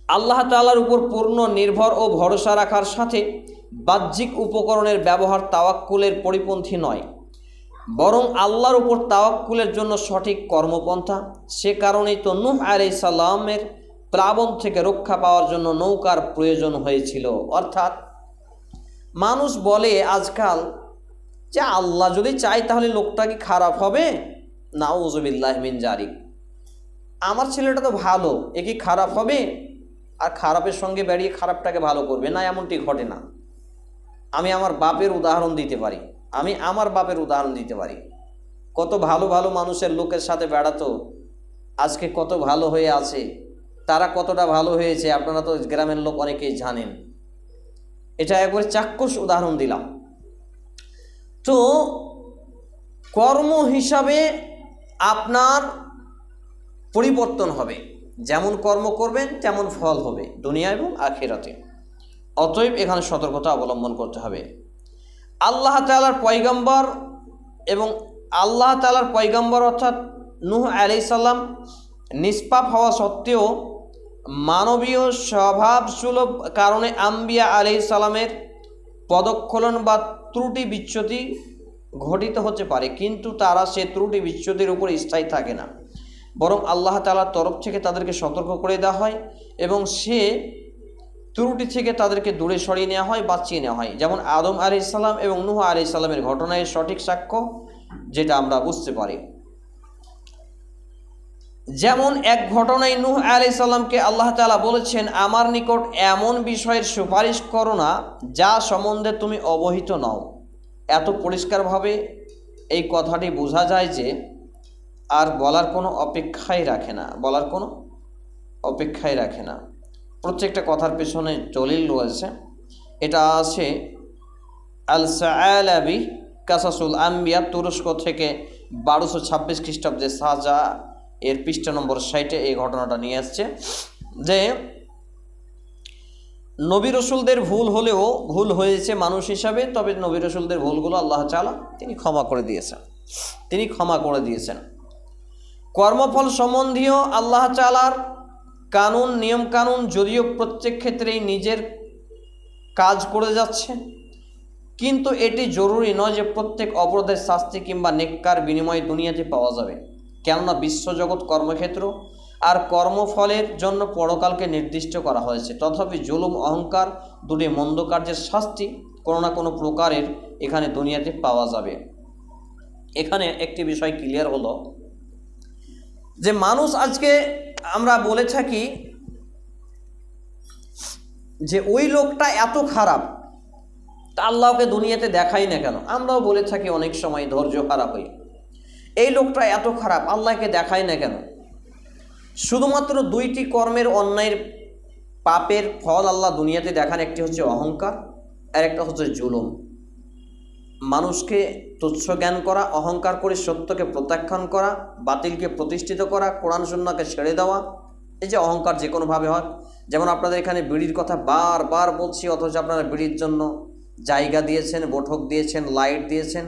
আল্লাহ তাআলার উপর পূর্ণ নির্ভর ও ভরসা রাখার সাথে বাহ্যিক উপকরণের ব্যবহার তাওয়াক্কুলের পরিপন্থী নয়, বরং আল্লাহর উপর তাওয়াক্কুলের জন্য সঠিক কর্মপন্থা। সে কারণেই তো নূহ আলাইহিস সালামের প্লাবন থেকে রক্ষা পাওয়ার জন্য নৌকার প্রয়োজন হয়েছিল। অর্থাৎ মানুষ বলে আজকাল যে আল্লাহ যদি চায় তাহলে লোকটা কি খারাপ হবে? নাউযুবিল্লাহি মিন যালিক। আমার ছেলেটা তো ভালো, এ কি খারাপ হবে? আর খারাপের সঙ্গে বেরিয়ে খারাপটাকে ভালো করবে না, এমনটি ঘটে না। আমি আমার বাপের উদাহরণ দিতে পারি। কত ভালো ভালো মানুষের লোকের সাথে বেড়াতো, আজকে কত ভালো হয়ে আছে। তারা কতটা ভালো হয়েছে আপনারা তো গ্রামের লোক অনেকেই জানেন। এটা একবারে চাক্ষুষ উদাহরণ দিলাম। তো কর্ম হিসাবে আপনার পরিবর্তন হবে, যেমন কর্ম করবেন তেমন ফল হবে দুনিয়া এবং আখিরাতে। অতএব এখানে সতর্কতা অবলম্বন করতে হবে। আল্লাহ তাআলার পয়গম্বর অর্থাৎ নূহ আলাইহিস সালাম নিষ্পাপ হওয়া সত্ত্বেও মানবীয় স্বভাবসুলভ কারণে আম্বিয়া আলাইহিস সালামের পদস্খলন বা ত্রুটি বিচ্যুতি ঘটিত হতে পারে, কিন্তু তারা সে ত্রুটি বিচ্যুতির উপর স্থায়ী থাকে না, বরং আল্লাহ তাআলার তরফ থেকে তাদেরকে সতর্ক করে দেওয়া হয় এবং সে ত্রুটি থেকে তাদেরকে দূরে সরিয়ে নেওয়া হয়, বাঁচিয়ে নেওয়া হয়। যেমন আদম আলাইহিস সালাম এবং নূহ আলাইহিস সালামের ঘটনায় সঠিক সাক্ষ্য, যেটা আমরা বুঝতে পারি। যেমন এক ঘটনায় নূহ আলাইহিস সালামকে আল্লাহ তাআলা বলেছেন, আমার নিকট এমন বিষয়ের সুপারিশ করো না যা সম্বন্ধে তুমি অবহিত নও। এত পরিষ্কারভাবে এই কথাটি বোঝা যায় যে আর বলার কোনো অপেক্ষাই রাখে না। প্রত্যেকটা কথার পেছনে দলিল রয়েছে। এটা আছে আল সাআলাবি কাসাসুল আম্বিয়া, তুরস্ক থেকে 1226 খ্রিস্টাব্দে শাহজা এর পৃষ্ঠা নম্বর 60 এই ঘটনাটা নিয়ে আসছে যে নবী রসুলদের ভুল হয়েছে মানুষ হিসাবে, তবে নবী রসুলদের ভুলগুলো আল্লাহ তাআলা তিনি ক্ষমা করে দিয়েছেন। কর্মফল সম্বন্ধীয় আল্লাহ তাআলার নিয়ম কানুন যদিও প্রত্যেক ক্ষেত্রেই নিজের কাজ করে যাচ্ছে, কিন্তু এটি জরুরি নয় যে প্রত্যেক অপরাধের শাস্তি কিংবা নেককার বিনিময় দুনিয়াতে পাওয়া যাবে। কেননা বিশ্বজগৎ কর্মক্ষেত্র আর কর্মফলের জন্য পরকালকে নির্দিষ্ট করা হয়েছে। তথাপি জুলুম অহংকার দুটি মন্দ কার্যের শাস্তি কোনো না কোনো প্রকারের এখানে দুনিয়াতে পাওয়া যাবে। এখানে একটি বিষয় ক্লিয়ার হলো যে মানুষ আজকে আমরা বলে থাকি যে ওই লোকটা এত খারাপ, তা আল্লাহকে দুনিয়াতে দেখাই না কেন? আমরাও বলে থাকি অনেক সময় ধৈর্য হারা হই, এই লোকটা এত খারাপ আল্লাহকে দেখাই না কেন? শুধুমাত্র দুইটি কর্মের অন্যায়ের পাপের ফল আল্লাহ দুনিয়াতে দেখান, একটি হচ্ছে অহংকার আর একটা হচ্ছে জুলুম। মানুষকে তুচ্ছ জ্ঞান করা, অহংকার করে সত্যকে প্রত্যাখ্যান করা, বাতিলকে প্রতিষ্ঠিত করা, কোরআন সুন্নাহকে ছেড়ে দেওয়া, এই যে অহংকার যে কোনোভাবে হয়। যেমন আপনাদের এখানে বিড়ির কথা বারবার বলছি, অথচ আপনারা বিড়ির জন্য জায়গা দিয়েছেন, বৈঠক দিয়েছেন, লাইট দিয়েছেন,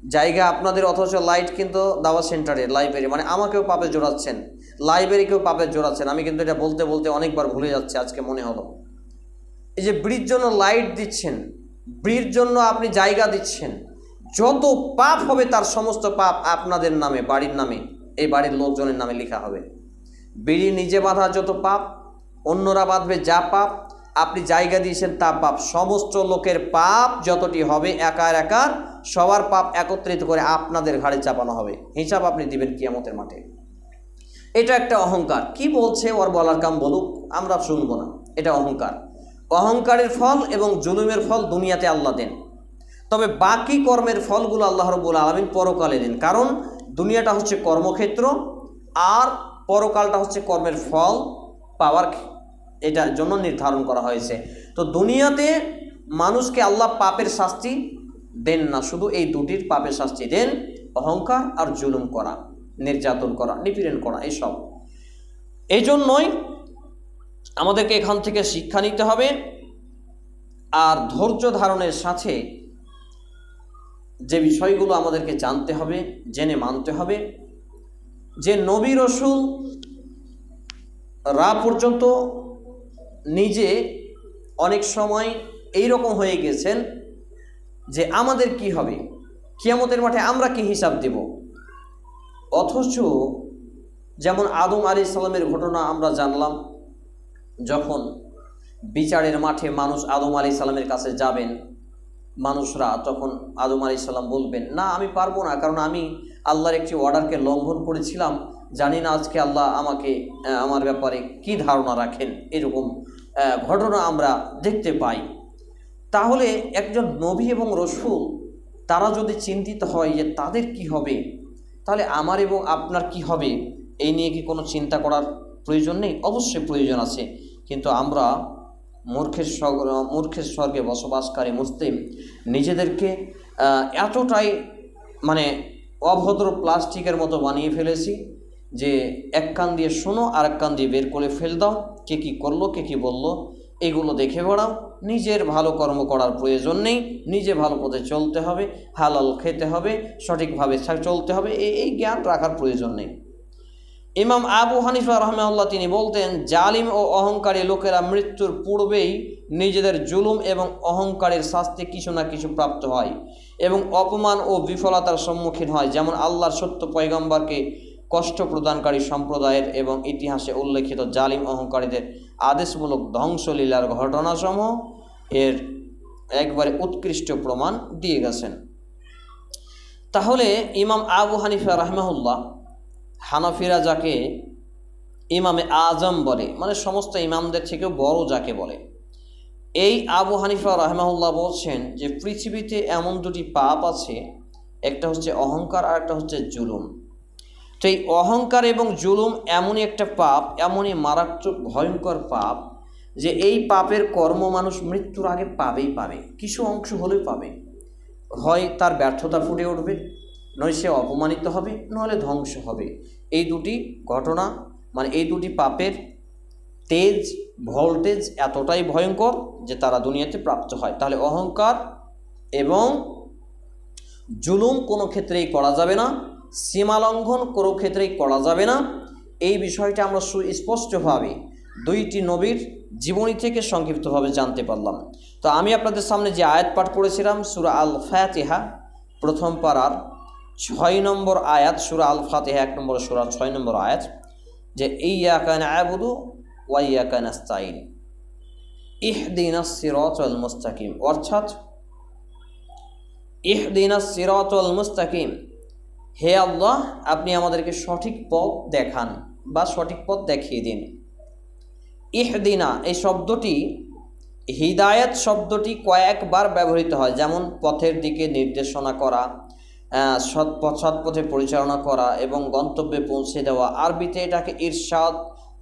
জায়গা আপনাদের, অথচ লাইট কিন্তু দাওয়া সেন্টারে, লাইব্রেরি, মানে আমাকেও পাপে জোড়াচ্ছেন, লাইব্রেরিকেও পাপে জোড়াচ্ছেন। আমি কিন্তু এটা বলতে বলতে অনেকবার ভুলে যাচ্ছি, আজকে মনে হলো। এই যে বিড়ির জন্য লাইট দিচ্ছেন, বিড়ির জন্য আপনি জায়গা দিচ্ছেন, যত পাপ হবে তার সমস্ত পাপ আপনাদের নামে, বাড়ির নামে, এই বাড়ির লোকজনের নামে লেখা হবে। বিড়ি নিজে বাঁধা যত পাপ, অন্যরা বাঁধবে যা পাপ, আপনি জায়গা দিয়েছেন তা পাপ, সমস্ত লোকের পাপ যতটি হবে একার সবার পাপ একত্রিত করে আপনাদের ঘাড়ে চাপানো হবে। হিসাব আপনি দিবেন কিয়ামতের মাঠে। এটা একটা অহংকার। কি বলছে ওর বলার কাম বলুক, আমরা শুনবো না। এটা অহংকার। অহংকারের ফল এবং জুলুমের ফল দুনিয়াতে আল্লাহ দেন, তবে বাকি কর্মের ফলগুলো আল্লাহ রাব্বুল আলামিন পরকালে দেন। কারণ দুনিয়াটা হচ্ছে কর্মক্ষেত্র, আর পরকালটা হচ্ছে কর্মের ফল পাওয়ার এটার জন্য নির্ধারণ করা হয়েছে। তো দুনিয়াতে মানুষকে আল্লাহ পাপের শাস্তি দেন না, শুধু এই দুটির পাপের শাস্তি দেন, অহংকার আর জুলুম করা, নির্যাতন করা, নিপীড়ন করা, এসব। এই জন্যই আমাদেরকে এখান থেকে শিক্ষা নিতে হবে আর ধৈর্য ধারণের সাথে যে বিষয়গুলো আমাদেরকে জানতে হবে, জেনে মানতে হবে যে নবী রাসূল রা পর্যন্ত নিজে অনেক সময় এই রকম হয়ে গেছেন যে আমাদের কি হবে, কিয়ামতের মাঠে আমরা কি হিসাব দেব। অথচ যেমন আদম আলাইহিস সালামের ঘটনা আমরা জানলাম, যখন বিচারের মাঠে মানুষ আদম আলাইহিস সালামের কাছে যাবেন, মানুষরা তখন আদম আলাইহিস সালাম বলবেন, না আমি পারবো না, কারণ আমি আল্লাহর একটি অর্ডারকে লঙ্ঘন করেছিলাম, জানি না আজকে আল্লাহ আমাকে আমার ব্যাপারে কি ধারণা রাখেন। এরকম ঘটনা আমরা দেখতে পাই। তাহলে একজন নবী এবং রাসূল তারা যদি চিন্তিত হয় যে তাদের কি হবে, তাহলে আমার এবং আপনার কি হবে, এই নিয়ে কি কোনো চিন্তা করার প্রয়োজন নেই? অবশ্যই প্রয়োজন আছে। কিন্তু আমরা মূর্খের স্বর্গে বসবাসকারী মুসলিম নিজেদেরকে এতটাই অভদ্র প্লাস্টিকের মতো বানিয়ে ফেলেছি যে এক কান দিয়ে শোনো আর এক কান দিয়ে বের করে ফেল দাও, কে কী করলো, কে কী বললো, এগুলো দেখে বেড়াও। নিজের ভালো কর্ম করার প্রয়োজন নেই, নিজে ভালো পথে চলতে হবে, হালাল খেতে হবে, সঠিকভাবে চলতে হবে, এই জ্ঞান রাখার প্রয়োজন নেই। ইমাম আবু হানিফা রাহমাহুল্লাহ তিনি বলতেন, জালিম ও অহংকারী লোকেরা মৃত্যুর পূর্বেই নিজেদের জুলুম এবং অহংকারের শাস্তি কিছু না কিছু প্রাপ্ত হয় এবং অপমান ও বিফলতার সম্মুখীন হয়, যেমন আল্লাহর সত্য পয়গম্বরকে কষ্ট প্রদানকারী সম্প্রদায়ের এবং ইতিহাসে উল্লেখিত জালিম অহংকারীদের আদেশমূলক ধ্বংসলীলার ঘটনাসমূহ এর একবারে উৎকৃষ্ট প্রমাণ দিয়ে গেছেন। তাহলে ইমাম আবু হানিফা রাহমাহুল্লাহ, হানাফিরা যাকে ইমামে আজম বলে, সমস্ত ইমামদের থেকেও বড় যাকে বলে, এই আবু হানিফা রাহমাহুল্লাহ বলছেন যে পৃথিবীতে এমন দুটি পাপ আছে, একটা হচ্ছে অহংকার আর একটা হচ্ছে জুলুম। তো এই অহংকার এবং জুলুম এমনই একটা পাপ, এমনই মারাত্মক ভয়ঙ্কর পাপ যে এই পাপের কর্ম মানুষ মৃত্যুর আগে পাবেই পাবে, কিছু অংশ হলেও পাবে। হয় তার ব্যর্থতা ফুটে উঠবে, নয় সে অপমানিত হবে, নাহলে ধ্বংস হবে। এই দুটি ঘটনা এই দুটি পাপের তেজ ভোল্টেজ এতটাই ভয়ঙ্কর যে তারা দুনিয়াতে প্রাপ্ত হয়। তাহলে অহংকার এবং জুলুম কোনো ক্ষেত্রেই করা যাবে না, সীমালঙ্ঘন কোনো ক্ষেত্রেই করা যাবে না। এই বিষয়টা আমরা সুস্পষ্টভাবে দুইটি নবীর জীবনী থেকে সংক্ষিপ্তভাবে জানতে পারলাম। তো আমি আপনাদের সামনে যে আয়াত পাঠ করেছিলাম সূরা আল ফাতিহা প্রথম পারার 6 নম্বর আয়াত, সূরা আল ফাতিহা 1 নম্বর সূরা 6 নম্বর আয়াত, যে ইয়াকা না'বুদু ওয়া ইয়াকা নাস্তাইন ইহদিনাস সিরাতাল মুস্তাকিম, অর্থাৎ ইহদিনাস সিরাতাল মুস্তাকিম, হে আল্লাহ আপনি আমাদেরকে সঠিক পথ দেখান বা সঠিক পথ দেখিয়ে দিন। ইহদিনা এই শব্দটি, হিদায়াত শব্দটি কয়েকবার ব্যবহৃত হয়, যেমন পথের দিকে নির্দেশনা করা, সৎ পথে পরিচালনা করা এবং গন্তব্যে পৌঁছে দেওয়া। আরবিতে এটাকে ইরশাদ,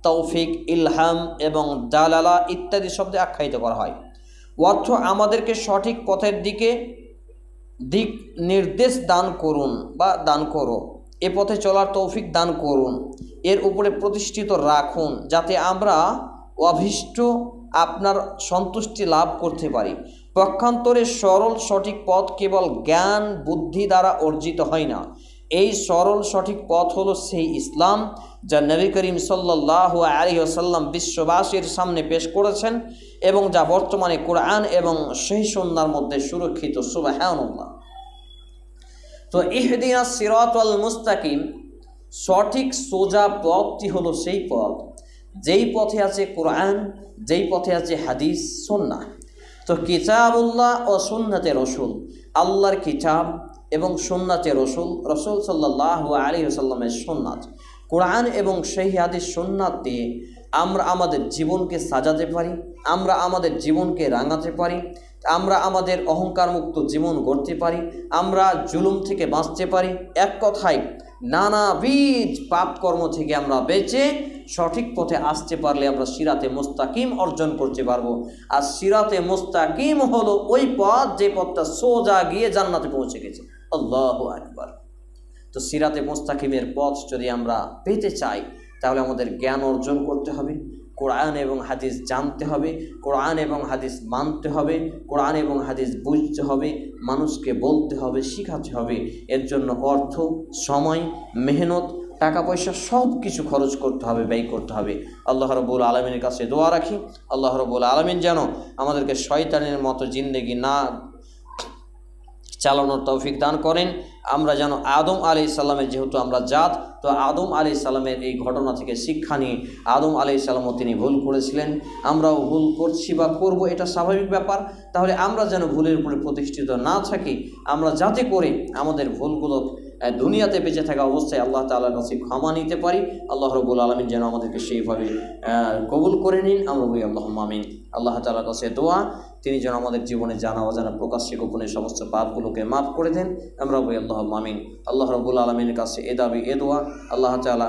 তৌফিক, ইলহাম এবং দালালা ইত্যাদি শব্দে আখ্যায়িত করা হয়। অর্থ আমাদেরকে সঠিক পথের দিক নির্দেশ দান করুন বা দান করো, এ পথে চলার তৌফিক দান করুন, এর উপরে প্রতিষ্ঠিত রাখুন, যাতে আমরা অভীষ্ট আপনার সন্তুষ্টি লাভ করতে পারি। পক্ষান্তরে সরল সঠিক পথ কেবল জ্ঞান বুদ্ধি দ্বারা অর্জিত হয় না। এই সরল সঠিক পথ হলো সেই ইসলাম যা নবী করিম সাল্লাল্লাহু আলাইহি ওয়াসাল্লাম বিশ্ববাসীর সামনে পেশ করেছেন এবং যা বর্তমানে কোরআন এবং সহিহ সুন্নাহর মধ্যে সুরক্ষিত। সুবহানাল্লাহ। তো ইহদিনাস সিরাতাল মুস্তাকিম, সঠিক সোজা পথটি হলো সেই পথ যেই পথে আছে কোরআন, যেই পথে আছে হাদিস সুন্নাহ। তো কিতাবুল্লাহ ও সুন্নাতে রসুল, আল্লাহর কিতাব এবং সুন্নাতে রসুল, রসুল সাল্লাল্লাহু আলাইহি ওয়াসাল্লামের সুন্নাত, কোরআন এবং সেই হাদিস সুন্নাত দিয়ে আমরা আমাদের জীবনকে সাজাতে পারি, আমরা আমাদের জীবনকে রাঙাতে পারি, আমরা আমাদের অহংকার মুক্ত জীবন গড়তে পারি, আমরা জুলুম থেকে বাঁচতে পারি। এক কথায় নানাবিধ পাপ কর্ম থেকে আমরা বেঁচে সঠিক পথে আসতে পারলে আমরা সিরাতে মুস্তাকিম অর্জন করতে পারবো। আর সিরাতে মুস্তাকিম হলো ওই পথ যে পথটা সোজা গিয়ে জান্নাতে পৌঁছে গেছে। আল্লাহু আকবার। তো সিরাতে মুস্তাকিমের পথ যদি আমরা পেতে চাই তাহলে আমাদের জ্ঞান অর্জন করতে হবে, কোরআন এবং হাদিস জানতে হবে, কোরআন এবং হাদিস মানতে হবে, কোরআন এবং হাদিস বুঝতে হবে, মানুষকে বলতে হবে, শিখাতে হবে। এর জন্য অর্থ, সময়, মেহনত, টাকা পয়সা সব কিছু খরচ করতে হবে, ব্যয় করতে হবে। আল্লাহ রাব্বুল আলামিনের কাছে দোয়া রাখি, আল্লাহ রাব্বুল আলামিন যেন আমাদেরকে শয়তানের মতো জিন্দেগি না চালানোর তৌফিক দান করেন। আমরা যেন আদম আলাইহিস সালামের, যেহেতু আমরা জাত, তো আদম আলাইহিস সালামের এই ঘটনা থেকে শিক্ষা নিয়ে, আদম আলাইহিস সালামও তিনি ভুল করেছিলেন, আমরাও ভুল করছি বা করব, এটা স্বাভাবিক ব্যাপার। তাহলে আমরা যেন ভুলের উপরে প্রতিষ্ঠিত না থাকি, আমরা যাতে করে আমাদের ভুলগুলো দুনিয়াতে বেঁচে থাকা অবস্থায় আল্লাহ তাআলার কাছে ক্ষমা নিতে পারি। আল্লাহ রাব্বুল আলামিন যেন আমাদেরকে সেইভাবে কবুল করে নিন। আমরা বলি আল্লাহুম্মা আমিন। আল্লাহ তাআলার কাছে দোয়া, তিনি যেন আমাদের জীবনে জানা অজানা প্রকাশ্যে গোপনে সমস্ত পাপগুলোকে মাফ করে দেন। আমরা বলি আল্লাহুম্মা আমিন। আল্লাহ রাব্বুল আলামিনের কাছে এ দাবি এ দোয়া, আল্লাহ তাআলা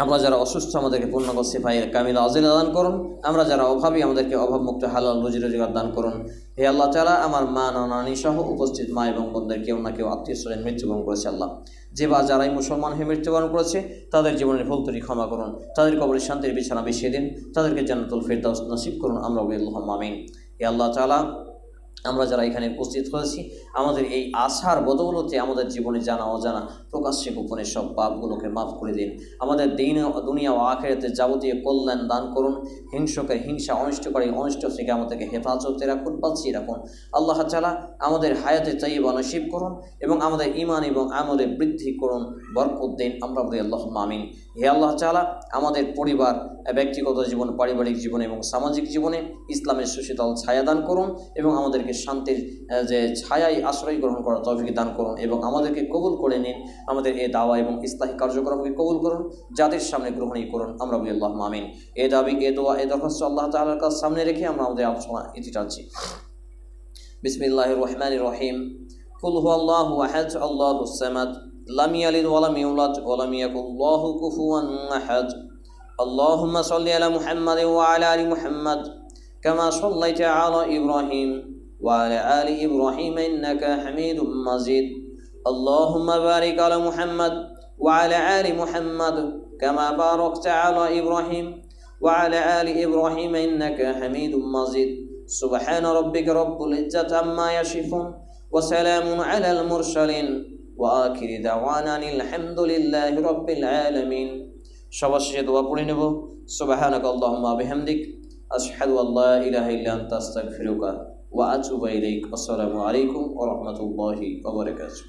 আমরা যারা অসুস্থ আমাদেরকে পূর্ণাঙ্গ শিফায়ে কামিল আজিলা দান করুন, আমরা যারা অভাবী আমাদেরকে অভাবমুক্ত হালাল রুজি রোজগার দান করুন। হে আল্লাহ তাআলা, আমার মা নানি সহ উপস্থিত মা এবং বোনদের কেউ না কেউ আত্মীয় স্বজন মৃত্যুবরণ করেছে, আল্লাহ যে বা যারাই মুসলমান হয়ে মৃত্যুবরণ করেছে তাদের জীবনের ভুল ত্রুটি ক্ষমা করুন, তাদের কবরের শান্তির বিছানা বিছিয়ে দিন, তাদেরকে জান্নাতুল ফেরদাউস নসিব করুন। আমরা বলি আল্লাহুম্মা আমিন। হে আল্লাহ তাআলা, আমরা যারা এখানে উপস্থিত হয়েছি আমাদের এই আশার বদৌলতে আমাদের জীবনে জানা অজানা প্রকাশ্যে গোপনে সব পাপগুলোকে মাফ করে দিন। আমাদের দুনিয়া ও আখিরাতে যাবতীয় কল্যাণ দান করুন। হিংসকের হিংসা, অনিষ্টকারী অনিষ্ট থেকে আমাদেরকে হেফাজতে রাখুন, বাঁচিয়ে রাখুন। আল্লাহ তাআলা আমাদের হায়াতে তাইয়্যিবা নসিব করুন এবং আমাদের ঈমান এবং আমলে বৃদ্ধি করুন, বরকত দিন। আমরা বলি আল্লাহুম্মা আমিন। হে আল্লাহ তাআলা, আমাদের পরিবার, ব্যক্তিগত জীবন, পারিবারিক জীবন এবং সামাজিক জীবনে ইসলামের সুশীতল ছায়া দান করুন এবং আমাদেরকে শান্তির যে ছায়ায় আশ্রয় গ্রহণ করার তৌফিক দান করুন এবং আমাদেরকে কবুল করে নিন। আমাদের এই দাওয়া এবং ইসলাহি কার্যক্রমকে কবুল করুন, যাদের সামনে গ্রহণই করুন। আমরা বলি আল্লাহুম্মা আমিন। এ দাবি, এ দোয়া, এ দরখাস্ত আল্লাহ তাআলার কাছে সামনে রেখে আমরা আমাদের আলোচনা ইতি টানছি। বিসমিল্লাহির রহমানির রহিম। কুল হুয়াল্লাহু আহাদ, আল্লাহুস সামাদ, লাম ইয়ালিদ ওয়া লাম ইউলাদ ওয়া লাম ইয়াকুল লাহু কুফুওয়ান আহাদ। আল্লাহুম্মা সাল্লি আলা মুহাম্মাদ ওয়া আলা আলি মুহাম্মাদ কামা সাল্লাইতা আলা ইব্রাহিম ওয়া আলা আলি ইব্রাহিম ইন্নাকা হামিদুম মাজিদ। আল্লাহুম্মা বারিক আলা মুহাম্মাদ ওয়া আলা আলি মুহাম্মাদ কামা বারাকতা আলা ইব্রাহিম ওয়া আলা আলি ইব্রাহিম ইন্নাকা হামিদুম মাজিদ। সুবহানা রাব্বিকা রাব্বিল ইজ্জাতি আম্মা ইয়াসিফুন ওয়া সালামুন আলাল মুরসালিন ওয়া আখিরু দাওয়ানা আলহামদুলিল্লাহি রাব্বিল আলামিন। সবার শেষে দোয়া পড়ে নেব। সুবহানাকা আল্লাহুম্মা বিহামদিক আশহাদু আল্লা ইলাহা ইল্লা আনতা আস্তাগফিরুকা ওয়া আতুবু ইলাইক। আসসালামু আলাইকুম ওয়া রাহমাতুল্লাহি ওয়া বারাকাতুহু।